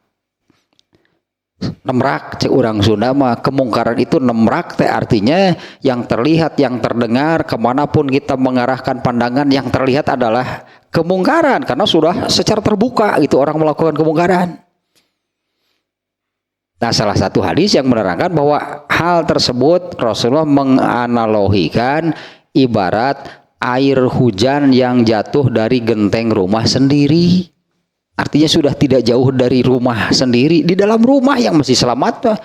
Nemrak cek orang Sunda mah kemungkaran itu nemrak teh artinya yang terlihat, yang terdengar kemanapun kita mengarahkan pandangan yang terlihat adalah kemungkaran karena sudah secara terbuka itu orang melakukan kemungkaran. Nah salah satu hadis yang menerangkan bahwa hal tersebut Rasulullah menganalogikan ibarat air hujan yang jatuh dari genteng rumah sendiri. Artinya sudah tidak jauh dari rumah sendiri, di dalam rumah yang masih selamat mah.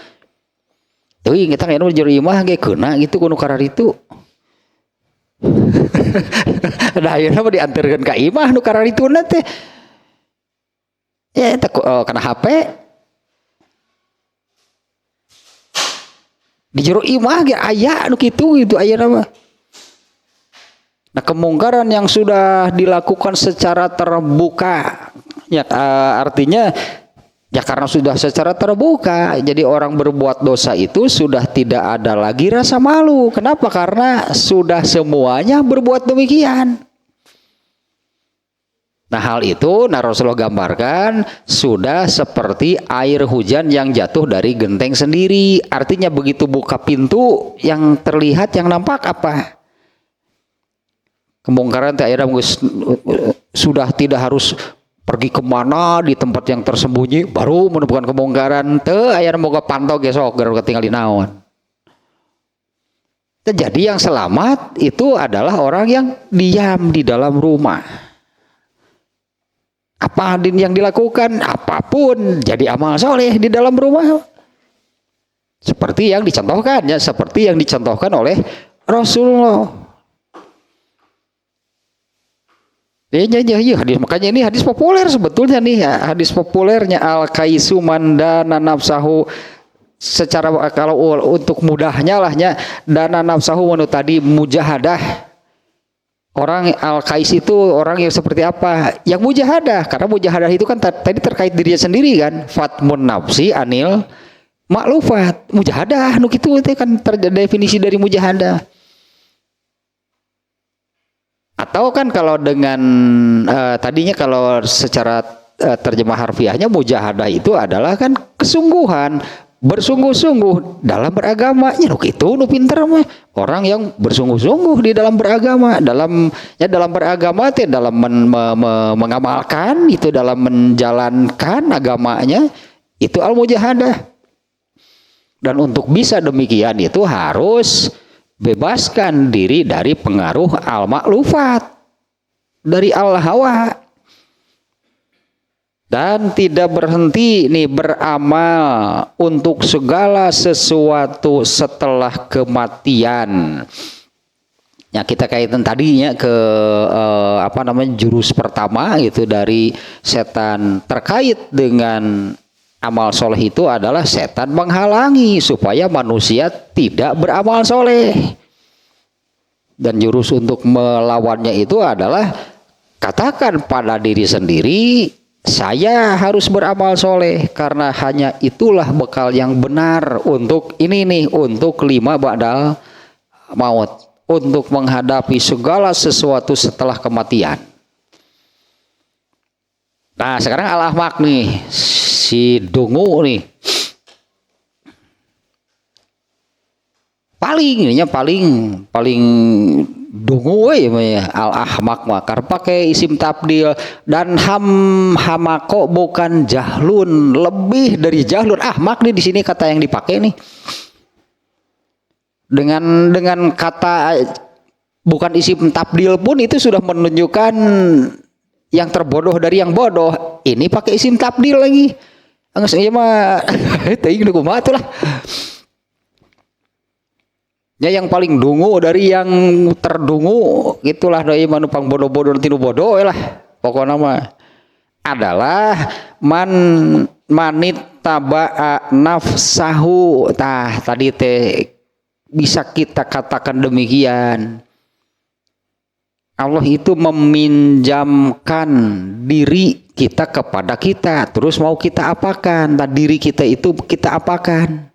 Tuh kita kan jero imah ge keuna gitu kuno karar itu. Nah ayeuna mah dianterkeun ka imah nu karar itu teh. Ya eta kana HP. Di jero imah ge aya nu kitu gitu ayeuna mah. Nah kemungkaran yang sudah dilakukan secara terbuka ya artinya ya karena sudah secara terbuka jadi orang berbuat dosa itu sudah tidak ada lagi rasa malu. Kenapa? Karena sudah semuanya berbuat demikian. Nah hal itu Rasulullah gambarkan sudah seperti air hujan yang jatuh dari genteng sendiri. Artinya begitu buka pintu yang terlihat yang nampak apa? Kebongkaran akhirnya sudah tidak harus pergi kemana di tempat yang tersembunyi baru menemukan kebongkaran. Akhirnya moga pantau gesok gara ketinggal di naon. Jadi yang selamat itu adalah orang yang diam di dalam rumah. Apa yang dilakukan, apapun jadi amal soleh di dalam rumah. Seperti yang dicontohkan, ya, seperti yang dicontohkan oleh Rasulullah. Ya, makanya ini hadis populer sebetulnya nih, ya, hadis populernya al-kaisu mandana nafsahu. Secara kalau untuk mudahnya lahnya dana nafsahu menu tadi mujahadah. Orang al-kais itu orang yang seperti apa? Yang mujahadah. Karena mujahadah itu kan tadi terkait dirinya sendiri kan. Fatmun nafsi anil maklufat. Mujahadah. Nuk itu kan definisi dari mujahadah. Atau kan kalau dengan tadinya kalau secara terjemah harfiahnya mujahadah itu adalah kan kesungguhan. Bersungguh-sungguh dalam beragama ya itu nu pinter mah orang yang bersungguh-sungguh di dalam beragama dalam beragama itu dalam mengamalkan itu dalam menjalankan agamanya itu al-mujahadah. Dan untuk bisa demikian itu harus bebaskan diri dari pengaruh al-maklufat dari al-hawa. Dan tidak berhenti nih beramal untuk segala sesuatu setelah kematian. Ya kita kaitan tadinya ke jurus pertama gitu dari setan terkait dengan amal soleh itu adalah setan menghalangi supaya manusia tidak beramal soleh. Dan jurus untuk melawannya itu adalah katakan pada diri sendiri, saya harus beramal soleh karena hanya itulah bekal yang benar untuk ini nih, untuk 5 ba'dal maut, untuk menghadapi segala sesuatu setelah kematian. Nah sekarang al-ahmak nih, si dungu nih, paling dungu al-ahmak makar pakai isim tabdil. Dan hamako bukan jahlun, lebih dari jahlun. Ahmak nih di sini kata yang dipakai nih dengan kata bukan isim tabdil pun itu sudah menunjukkan yang terbodoh dari yang bodoh. Ini pakai isim tabdil lagi anggus ieu mah teuing kumaha atuh lah. Ya yang paling dungu dari yang terdungu gitulah doi manupang bodoh-bodoh tinu bodoh lah pokoknya mah adalah manit taba'a nafsahu. Tah tadi teh bisa kita katakan demikian, Allah itu meminjamkan diri kita kepada kita, terus mau kita apakan? Nah, diri kita itu kita apakan?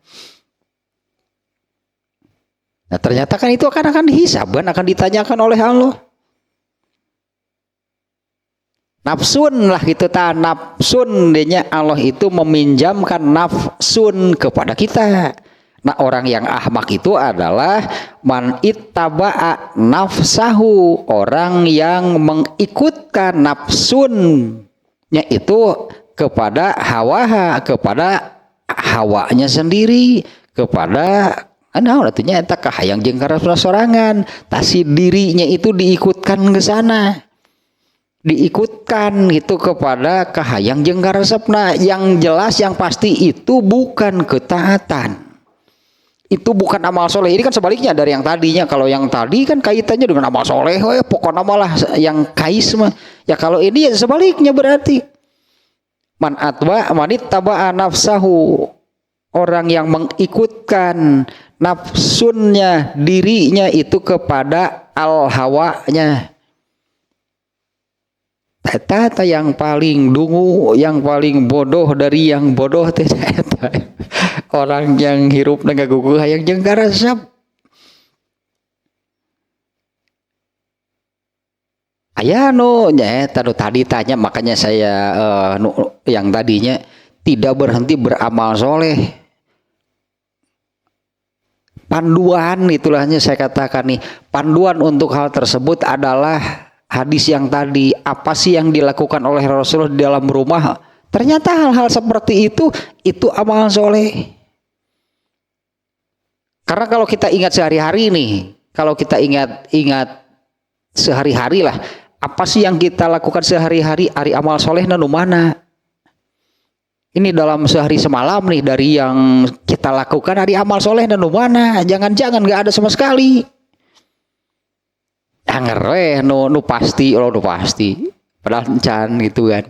Nah ternyata kan itu akan dihisab, akan ditanyakan oleh Allah. Nafsun lah gitu ta, nafsun dinya Allah itu meminjamkan nafsun kepada kita. Nah orang yang ahmak itu adalah man ittaba'a nafsahu, orang yang mengikutkan nafsunnya itu kepada hawa, kepada hawanya sendiri, kepada artinya eta kahayang jeung karosna sorangan, tasi dirinya itu diikutkan ke sana. Diikutkan gitu kepada kahayang jeung karesepna. Yang jelas yang pasti itu bukan ketaatan. Itu bukan amal soleh. Ini kan sebaliknya dari yang tadinya. Kalau yang tadi kan kaitannya dengan amal soleh, pokoknya malah yang kais mah. Ya kalau ini ya sebaliknya berarti. Manittaba'a nafsahu, orang yang mengikutkan nafsunnya, dirinya itu kepada al-hawanya. Tata yang paling dungu, yang paling bodoh dari yang bodoh tata. Orang yang hirup dengan guguh hayang jeung karesep. aya nu nyaeta nu tadi tanya, makanya saya yang tadinya tidak berhenti beramal soleh. Panduan itulahnya saya katakan nih, panduan untuk hal tersebut adalah hadis yang tadi, apa sih yang dilakukan oleh Rasulullah di dalam rumah. Ternyata hal-hal seperti itu amal soleh. Karena kalau kita ingat sehari-hari nih, kalau kita ingat sehari-hari lah, apa sih yang kita lakukan sehari-hari, hari amal soleh nu mana? Ini dalam sehari semalam nih, dari yang kita lakukan hari amal soleh dan mana? Jangan-jangan nggak ada sama sekali. Anger nu pasti, nu pasti. Padahal encan gitu kan.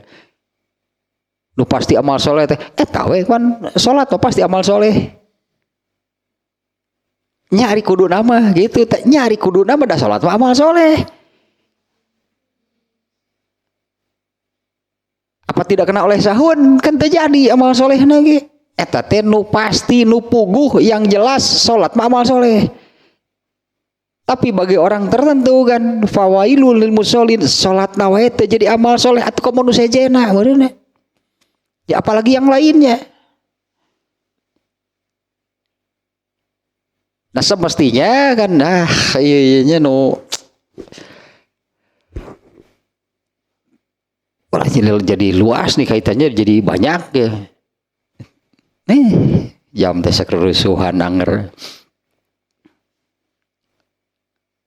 Nu pasti amal soleh teh. Tahu kan sholat tuh pasti amal soleh. Nyari kudu nama gitu. Nyari kudu nama dah sholat amal soleh. Apa tidak kena oleh sahun kan terjadi amal soleh lagi. Eta teh nu pasti nu puguh yang jelas salat amal soleh. Tapi bagi orang tertentu kan fawailul lil musallin, salat nawae teh jadi amal soleh atuh komo nu sejena meureunna. Ya apalagi yang lainnya. Nah semestinya kan ieu nu jadi luas nih kaitannya, jadi banyak ya. Jam teh kerusuhan anger.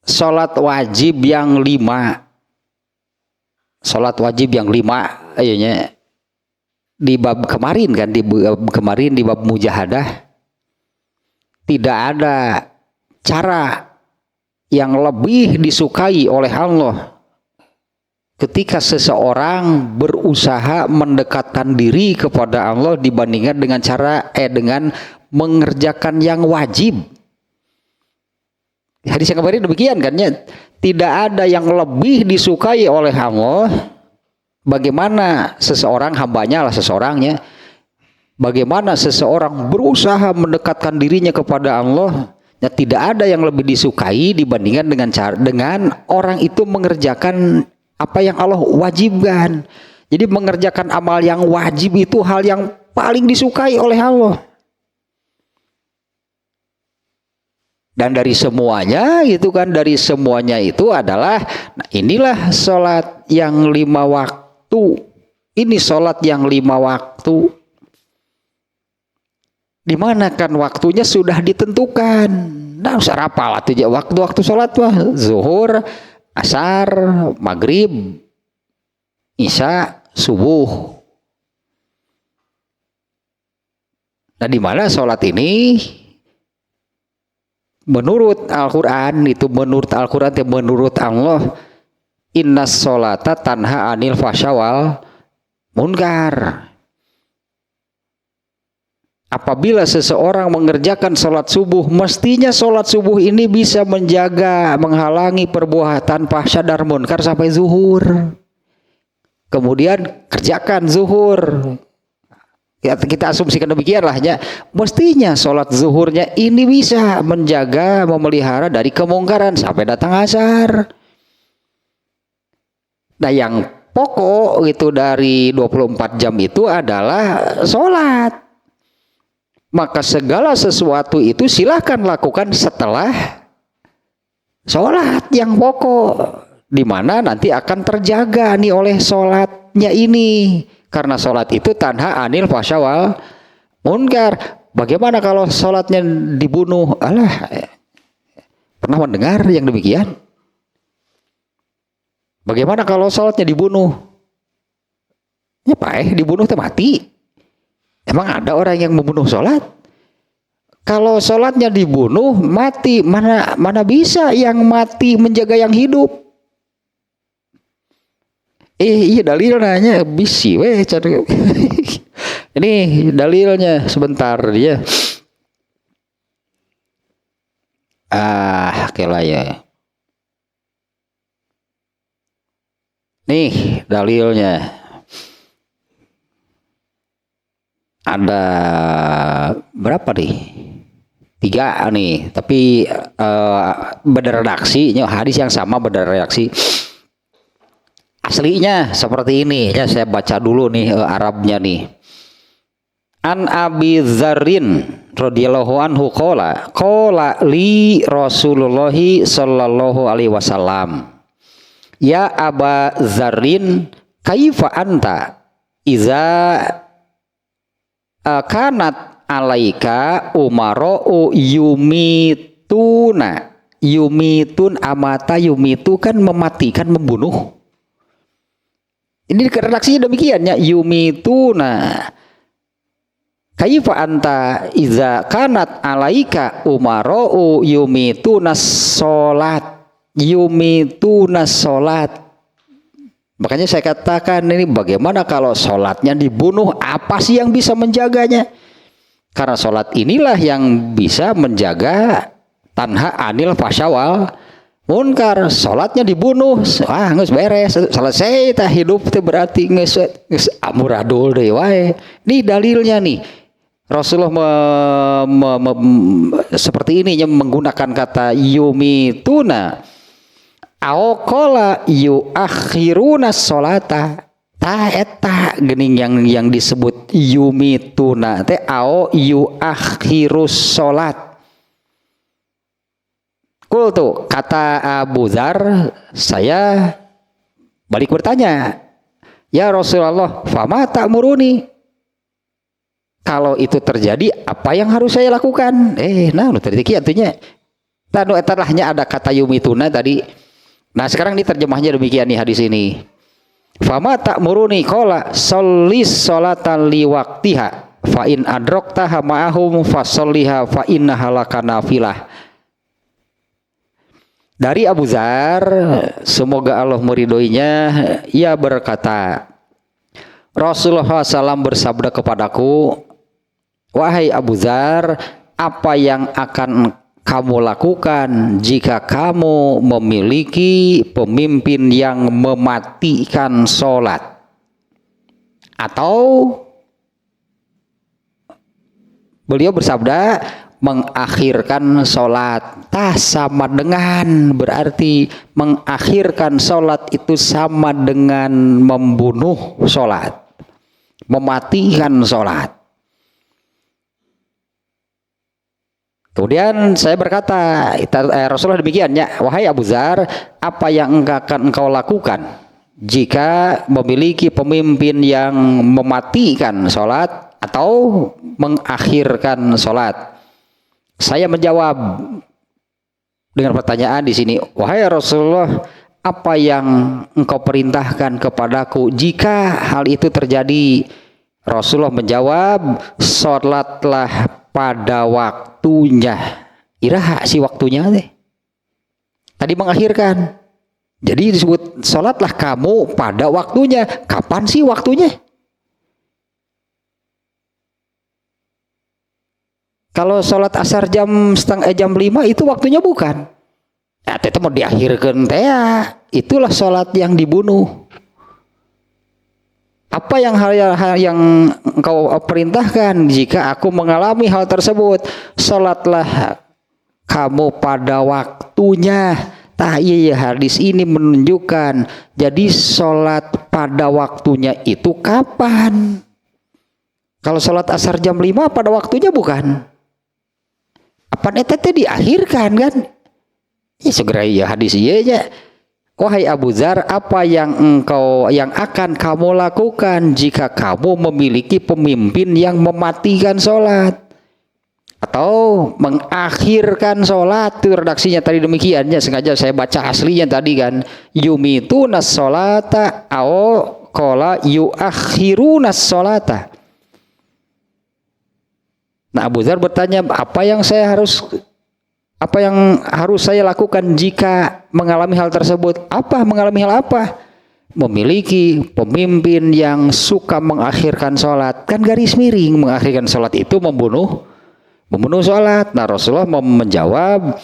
Salat wajib yang 5. Salat wajib yang 5 ayeuna di bab kemarin kan, di bab mujahadah tidak ada cara yang lebih disukai oleh Allah ketika seseorang berusaha mendekatkan diri kepada Allah dibandingkan dengan dengan mengerjakan yang wajib. Hadis yang kemarin demikian kan ya, tidak ada yang lebih disukai oleh Allah. Bagaimana seseorang hambanya lah seseorangnya, bagaimana seseorang berusaha mendekatkan dirinya kepada Allah. Ya, tidak ada yang lebih disukai dibandingkan dengan orang itu mengerjakan apa yang Allah wajibkan. Jadi mengerjakan amal yang wajib itu hal yang paling disukai oleh Allah. Dan dari semuanya itu kan, dari semuanya itu adalah inilah sholat yang 5 waktu. Ini sholat yang 5 waktu. Dimana kan waktunya sudah ditentukan. Nah usah rapal tuh waktu sholat wah zuhur, asar, maghrib, isya, subuh. Nah di mana sholat ini menurut Al-Quran itu, menurut Al-Quran dan menurut Allah, innas sholata tanha anil fasyawal munkar. Apabila seseorang mengerjakan sholat subuh, mestinya sholat subuh ini bisa menjaga, menghalangi perbuatan fahsya dan munkar sampai zuhur. Kemudian kerjakan zuhur. Ya, kita asumsikan demikian lah ya. Mestinya sholat zuhurnya ini bisa menjaga, memelihara dari kemungkaran sampai datang asar. Nah yang pokok itu dari 24 jam itu adalah sholat. Maka segala sesuatu itu silahkan lakukan setelah sholat yang pokok, di mana nanti akan terjaga nih oleh sholatnya ini, karena sholat itu tanha anil fasyawal munkar. Bagaimana kalau sholatnya dibunuh? Alah, pernah mendengar yang demikian? Bagaimana kalau sholatnya dibunuh? Ya dibunuh teh mati. Emang ada orang yang membunuh sholat? Kalau sholatnya dibunuh mati, mana bisa yang mati menjaga yang hidup? Iya dalilnya bisi weh cari. Ini dalilnya sebentar dia. Kela ya. Nih dalilnya. Ada berapa nih? 3 nih, tapi beda redaksi, hadis yang sama beda redaksi. aslinya seperti ini ya, saya baca dulu nih Arabnya nih. An Abi Dzarrin radhiyallahu anhu qala li Rasulullah sallallahu alaihi wasallam, ya Aba Dzarrin kaifa anta iza kanat alaika umara'u yumitun amata, yumitu kan mematikan, membunuh. Ini redaksinya demikian ya, yumituna. Kaifa anta iza kanat alaika umara'u yumituna sholat. Makanya saya katakan ini bagaimana kalau sholatnya dibunuh, apa sih yang bisa menjaganya? Karena sholat inilah yang bisa menjaga tanha anil fasyawal munkar. Sholatnya dibunuh, nges beres, selesai tah hidup itu berarti nges amuradul deh wae. Nih dalilnya nih. Rasulullah seperti ini menggunakan kata yumituna. Aokola yuakhiruna sholata. Ta eta gening yang disebut yumituna teh ao yuakhirus sholat. Qultu, kata Abu Dzar, saya balik bertanya, ya Rasulullah, fama ta'muruni? Kalau itu terjadi, apa yang harus saya lakukan? Nah, tadi artinya tanu etalahnya ada kata yumituna tadi. Nah, sekarang ini terjemahnya demikian nih hadis ini. Fama ta'muruni qala shollis sholatan li waqtiha fa in adraktaha ma'ahum fasholliha fa innaha laka nafilah. Dari Abu Dzar, semoga Allah meridhoinya, ia berkata, Rasulullah SAW bersabda kepadaku, wahai Abu Dzar, apa yang akan kamu lakukan jika kamu memiliki pemimpin yang mematikan sholat? Atau beliau bersabda mengakhirkan sholat. Sama dengan, berarti mengakhirkan sholat itu sama dengan membunuh sholat, mematikan sholat. Kemudian saya berkata, Rasulullah demikian ya, wahai Abu Dzar, apa yang akan engkau lakukan jika memiliki pemimpin yang mematikan sholat atau mengakhirkan sholat? Saya menjawab dengan pertanyaan di sini, wahai Rasulullah, apa yang engkau perintahkan kepadaku jika hal itu terjadi? Rasulullah menjawab, sholatlah pada waktunya. Iraha si waktunya deh. Tadi mengakhirkan. Jadi disebut sholatlah kamu pada waktunya. Kapan sih waktunya? Kalau sholat asar jam 5 itu waktunya bukan. Nah, itu mau diakhirkan teh. Itulah sholat yang dibunuh. Apa yang hal yang engkau perintahkan jika aku mengalami hal tersebut? Salatlah kamu pada waktunya. Iya, hadis ini menunjukkan jadi salat pada waktunya itu kapan? Kalau salat asar jam 5 pada waktunya bukan? Apa itu diakhirkan kan? Ya segera ya hadis iya aja. Wahai Abu Dzar, apa yang akan kamu lakukan jika kamu memiliki pemimpin yang mematikan sholat atau mengakhirkan sholat? Itu redaksinya tadi demikiannya, sengaja saya baca aslinya tadi kan, yumituna sholata au qala yuakhiruna sholata. Nah, Abu Dzar bertanya, apa yang harus saya lakukan jika mengalami hal tersebut? Mengalami hal apa? Memiliki pemimpin yang suka mengakhirkan sholat. Kan garis miring, mengakhirkan sholat itu membunuh sholat. Nah, Rasulullah menjawab,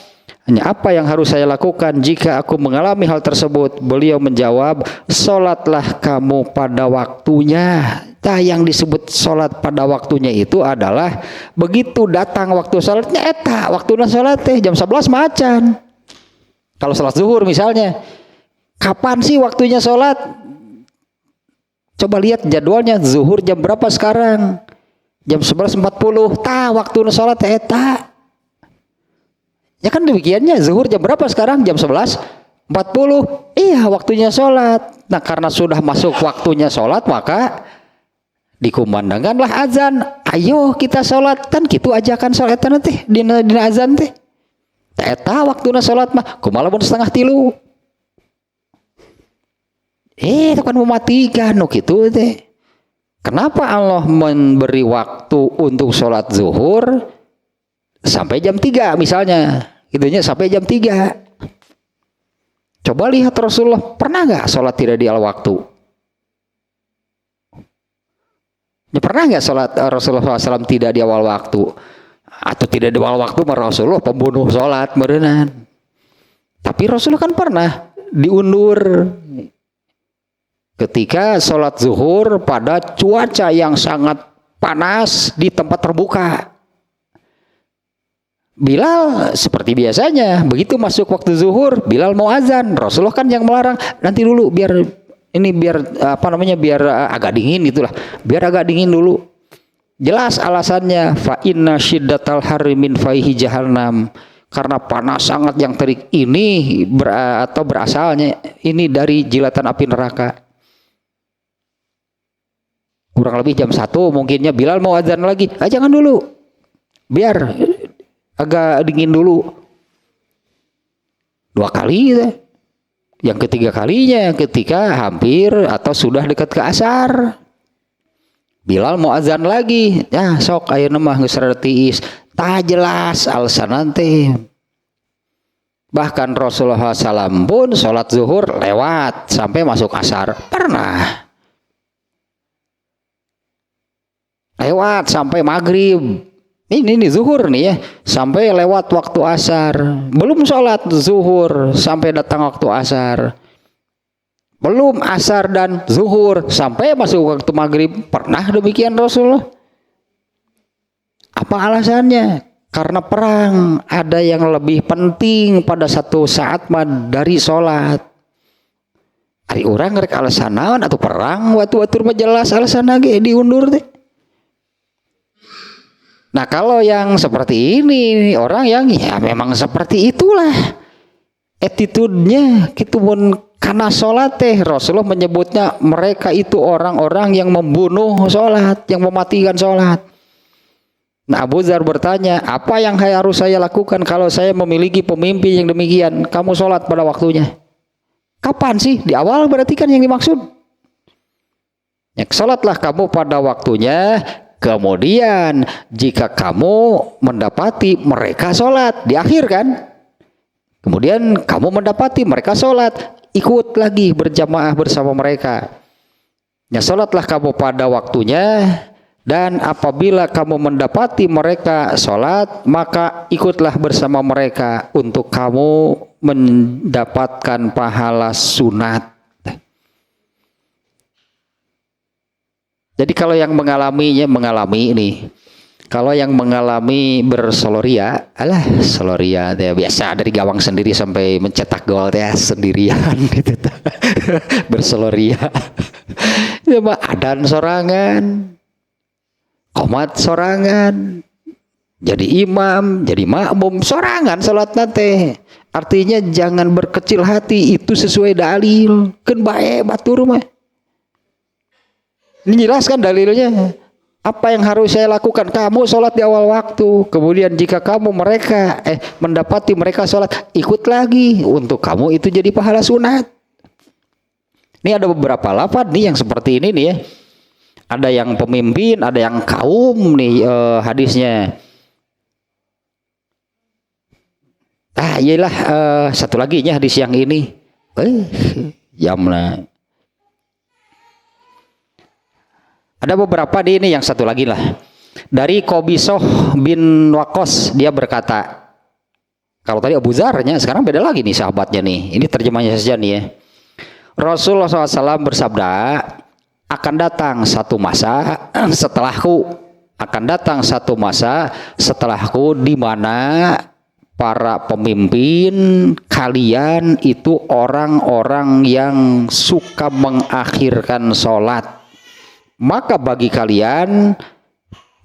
apa yang harus saya lakukan jika aku mengalami hal tersebut? Beliau menjawab, sholatlah kamu pada waktunya. Nah, yang disebut sholat pada waktunya itu adalah begitu datang waktu sholatnya, waktunya sholat jam 11 macan. Kalau sholat zuhur misalnya, kapan sih waktunya sholat? Coba lihat jadwalnya, zuhur jam berapa sekarang? Jam 11.40. Tah waktu sholat eta. Ya kan demikiannya, zuhur jam berapa sekarang? Jam 11.40. Iya, waktunya sholat. Nah, karena sudah masuk waktunya sholat, maka dikumandangkanlah azan. Ayo kita sholat. Kan gitu ajakan sholat nanti dina azan teh. Eta waktunya sholat mah kumaha mun 2:30. Itu kan mematikan gitu teh. Kenapa Allah memberi waktu untuk sholat zuhur sampai jam 3 misalnya, gitunya sampai jam 3. Coba lihat Rasulullah pernah nggak sholat tidak di awal waktu? Ya, pernah nggak sholat Rasulullah SAW tidak di awal waktu? Atau tidak di awal waktu Rasulullah pembunuh sholat merenang. Tapi Rasulullah kan pernah diundur. Ketika sholat zuhur pada cuaca yang sangat panas di tempat terbuka. Bilal seperti biasanya, begitu masuk waktu zuhur, Bilal mau azan. Rasulullah kan yang melarang, nanti dulu biar agak dingin gitulah. Biar agak dingin dulu. Jelas alasannya, fa inna syiddatal harri min faihi jahannam. Karena panas sangat yang terik ini berasalnya ini dari jilatan api neraka. Kurang lebih jam 1 mungkinnya Bilal mau azan lagi. Jangan dulu. Biar agak dingin dulu. 2 kali gitu. Yang ketiga kalinya ketika hampir atau sudah dekat ke asar. Bilal mau azan lagi. Ya sok ayeuna mah geus rada tiis. Tah jelas alasan nanti. Bahkan Rasulullah SAW pun sholat zuhur lewat sampai masuk asar. Pernah. Lewat sampai maghrib. Ini zuhur nih ya. Sampai lewat waktu asar. Belum sholat zuhur sampai datang waktu asar. Belum asar dan zuhur sampai masuk waktu maghrib. Pernah demikian Rasulullah. Apa alasannya? Karena perang. Ada yang lebih penting pada satu saat dari sholat. Hari orang ngerek alasan naon atau perang. Waktu mah jelas alasan lagi diundur deh. Nah kalau yang seperti ini orang yang ya memang seperti itulah attitude-nya gitu pun karena sholat teh Rasulullah menyebutnya mereka itu orang-orang yang membunuh sholat, yang mematikan sholat. Nah Abu Dzar bertanya, apa yang harus saya lakukan kalau saya memiliki pemimpin yang demikian? Kamu sholat pada waktunya. Kapan sih? Di awal berarti kan yang dimaksud. Ya, sholatlah kamu pada waktunya. Kemudian jika kamu mendapati mereka sholat di akhir kan, kemudian kamu mendapati mereka sholat, ikut lagi berjamaah bersama mereka. Ya sholatlah kamu pada waktunya, dan apabila kamu mendapati mereka sholat, maka ikutlah bersama mereka untuk kamu mendapatkan pahala sunat. Jadi kalau yang mengalami ini, kalau yang mengalami bersoloria, soloria teh biasa dari gawang sendiri sampai mencetak gol teh sendirian gitu. Bersoloria. Ya mah adan sorangan, qomat sorangan, jadi imam, jadi makmum sorangan salat nate. Artinya jangan berkecil hati, itu sesuai dalil. Keun bae batur mah. Ini jelas kan dalilnya. Apa yang harus saya lakukan? Kamu sholat di awal waktu. Kemudian jika kamu mendapati mereka sholat, ikut lagi. Untuk kamu itu jadi pahala sunat. Ini ada beberapa lafaz nih yang seperti ini nih ya. Ada yang pemimpin, ada yang kaum nih hadisnya. Iyalah satu lagi nya hadis yang ini. Jamna. Ada beberapa di ini yang satu lagi lah. Dari Qobisoh bin Waqqas dia berkata, kalau tadi Abu Dzarnya, sekarang beda lagi nih sahabatnya nih. Ini terjemahnya saja nih ya. Rasulullah SAW bersabda, akan datang satu masa setelahku, di mana para pemimpin kalian itu orang-orang yang suka mengakhirkan sholat. maka bagi kalian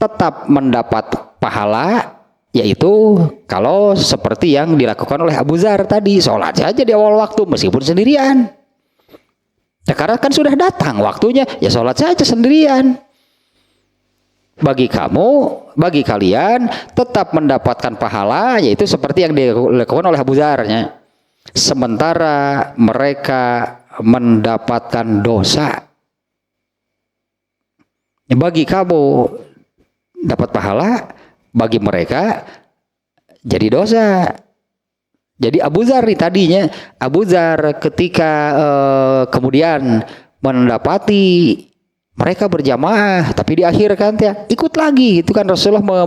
tetap mendapat pahala, yaitu kalau seperti yang dilakukan oleh Abu Dzar tadi, sholat saja di awal waktu meskipun sendirian. Ya, karena kan sudah datang waktunya, ya sholat saja sendirian. Bagi kalian tetap mendapatkan pahala, yaitu seperti yang dilakukan oleh Abu Dzar-nya. Sementara mereka mendapatkan dosa. Bagi kamu dapat pahala, bagi mereka jadi dosa. Jadi Abu Dzar nih tadinya, Abu Dzar ketika kemudian mendapati mereka berjamaah, tapi di akhir kan ya ikut lagi, itu kan Rasulullah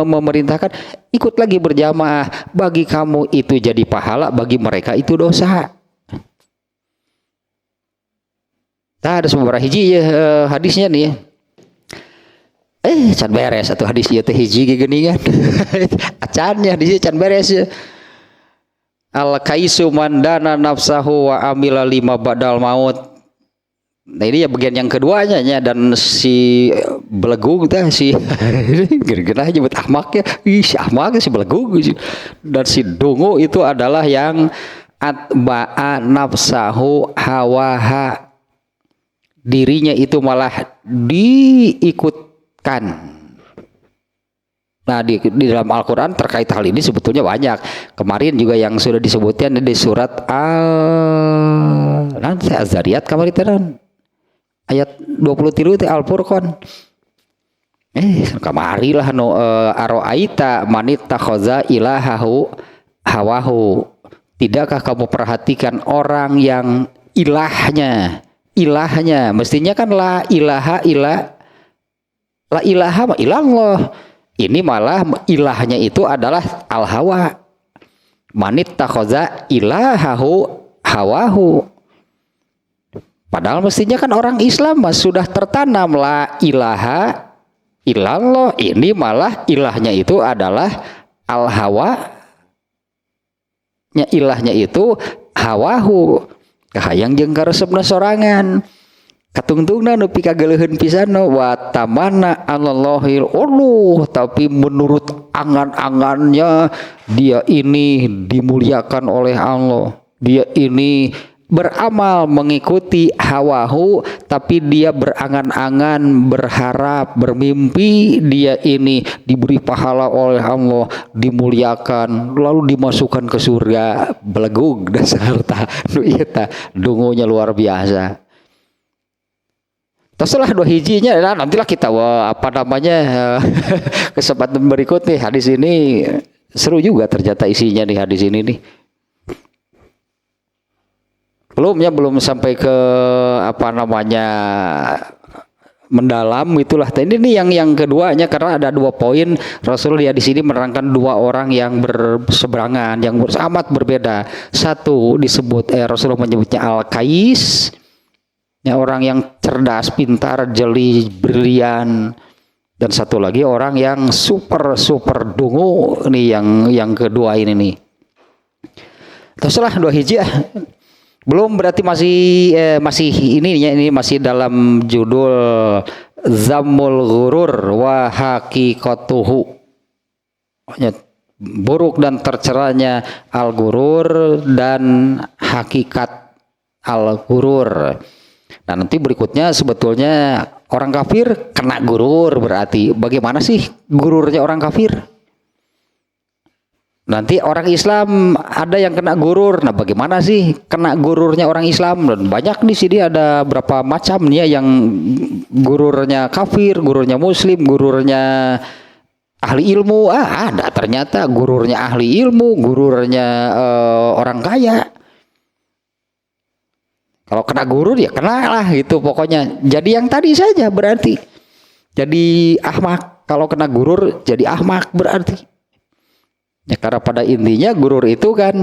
memerintahkan ikut lagi berjamaah. Bagi kamu itu jadi pahala, bagi mereka itu dosa. Nah, ada beberapa hiji hadisnya nih. Can beres atau hadis ieu teh hiji geningan. Acannya hadisnya can beres ya. Al kaisu mandana nafsahu wa amila lima badal maut. Nah ini ya bagian yang keduanya ya, dan si belegung teh si gara-gara nyebut ahmak ya. Si ahmak si belegung dan si dungu itu adalah yang atba'a nafsahu hawaha, dirinya itu malah diikutkan. Nah di dalam Al-Quran terkait hal ini sebetulnya banyak. Kemarin juga yang sudah disebutkan di surat Az-Zariyat kemarin tenan ayat 23 teh Al-Furqan. Kamari lah no aroaita manita khoza ilahahu hawahu. Tidakkah kamu perhatikan orang yang ilahnya mestinya kan la ilaha illallah. Ini malah ilahnya itu adalah al-hawa. Manit takhoza ilahahu hawahu. Padahal mestinya kan orang Islam sudah tertanam la ilaha illallah. Ini malah ilahnya itu adalah al-hawa. Ilahnya itu hawahu. Kahayang jeung karesepna sorangan. Katungtungna nu pikageuleun pisan wa tamana Allahil uluh, tapi menurut angan-angannya dia ini dimuliakan oleh Allah. Dia ini beramal mengikuti hawahu, tapi dia berangan-angan, berharap, bermimpi dia ini diberi pahala oleh Allah, dimuliakan, lalu dimasukkan ke surga. Belegug dasar ta nu ieu tah dungunya luar biasa. Teruslah dua hijinya, nah nantilah kita kesempatan berikutnya. Hadis ini seru juga ternyata isinya di hadis ini nih. Belum sampai ke mendalam itulah. Ini nih yang keduanya, karena ada 2 poin Rasul dia di sini menerangkan 2 orang yang berseberangan, yang amat berbeda. Satu disebut Rasulullah menyebutnya al-kais. Ya, orang yang cerdas, pintar, jeli, brilian, dan satu lagi orang yang super dungu nih yang kedua ini nih. Teruslah 2 hiji belum berarti masih ini masih dalam judul Zammul Ghurur wa Haqiqatuhu, buruk dan terceranya al-ghurur dan hakikat al-ghurur. Nah nanti berikutnya sebetulnya orang kafir kena gurur, berarti bagaimana sih gururnya orang kafir? Nanti orang Islam ada yang kena gurur, nah bagaimana sih kena gururnya orang Islam? Dan banyak di sini ada berapa macam nih ya, yang gururnya kafir, gururnya muslim, gururnya ahli ilmu. Ada ternyata gururnya ahli ilmu, gururnya orang kaya. Kalau kena gurur ya kena lah gitu pokoknya. Jadi yang tadi saja berarti jadi ahmak. Kalau kena gurur jadi ahmak berarti. Ya karena pada intinya gurur itu kan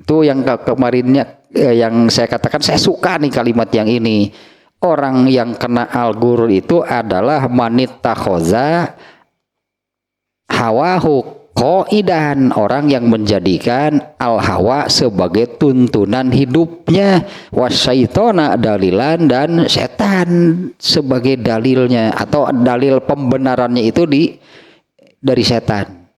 tuh yang kemarinnya yang saya katakan, saya suka nih kalimat yang ini. Orang yang kena al-gurur itu adalah manit takhoza hawahu qaidan, orang yang menjadikan al hawa sebagai tuntunan hidupnya, wasyaitona dalilan, dan setan sebagai dalilnya atau dalil pembenarannya itu dari setan.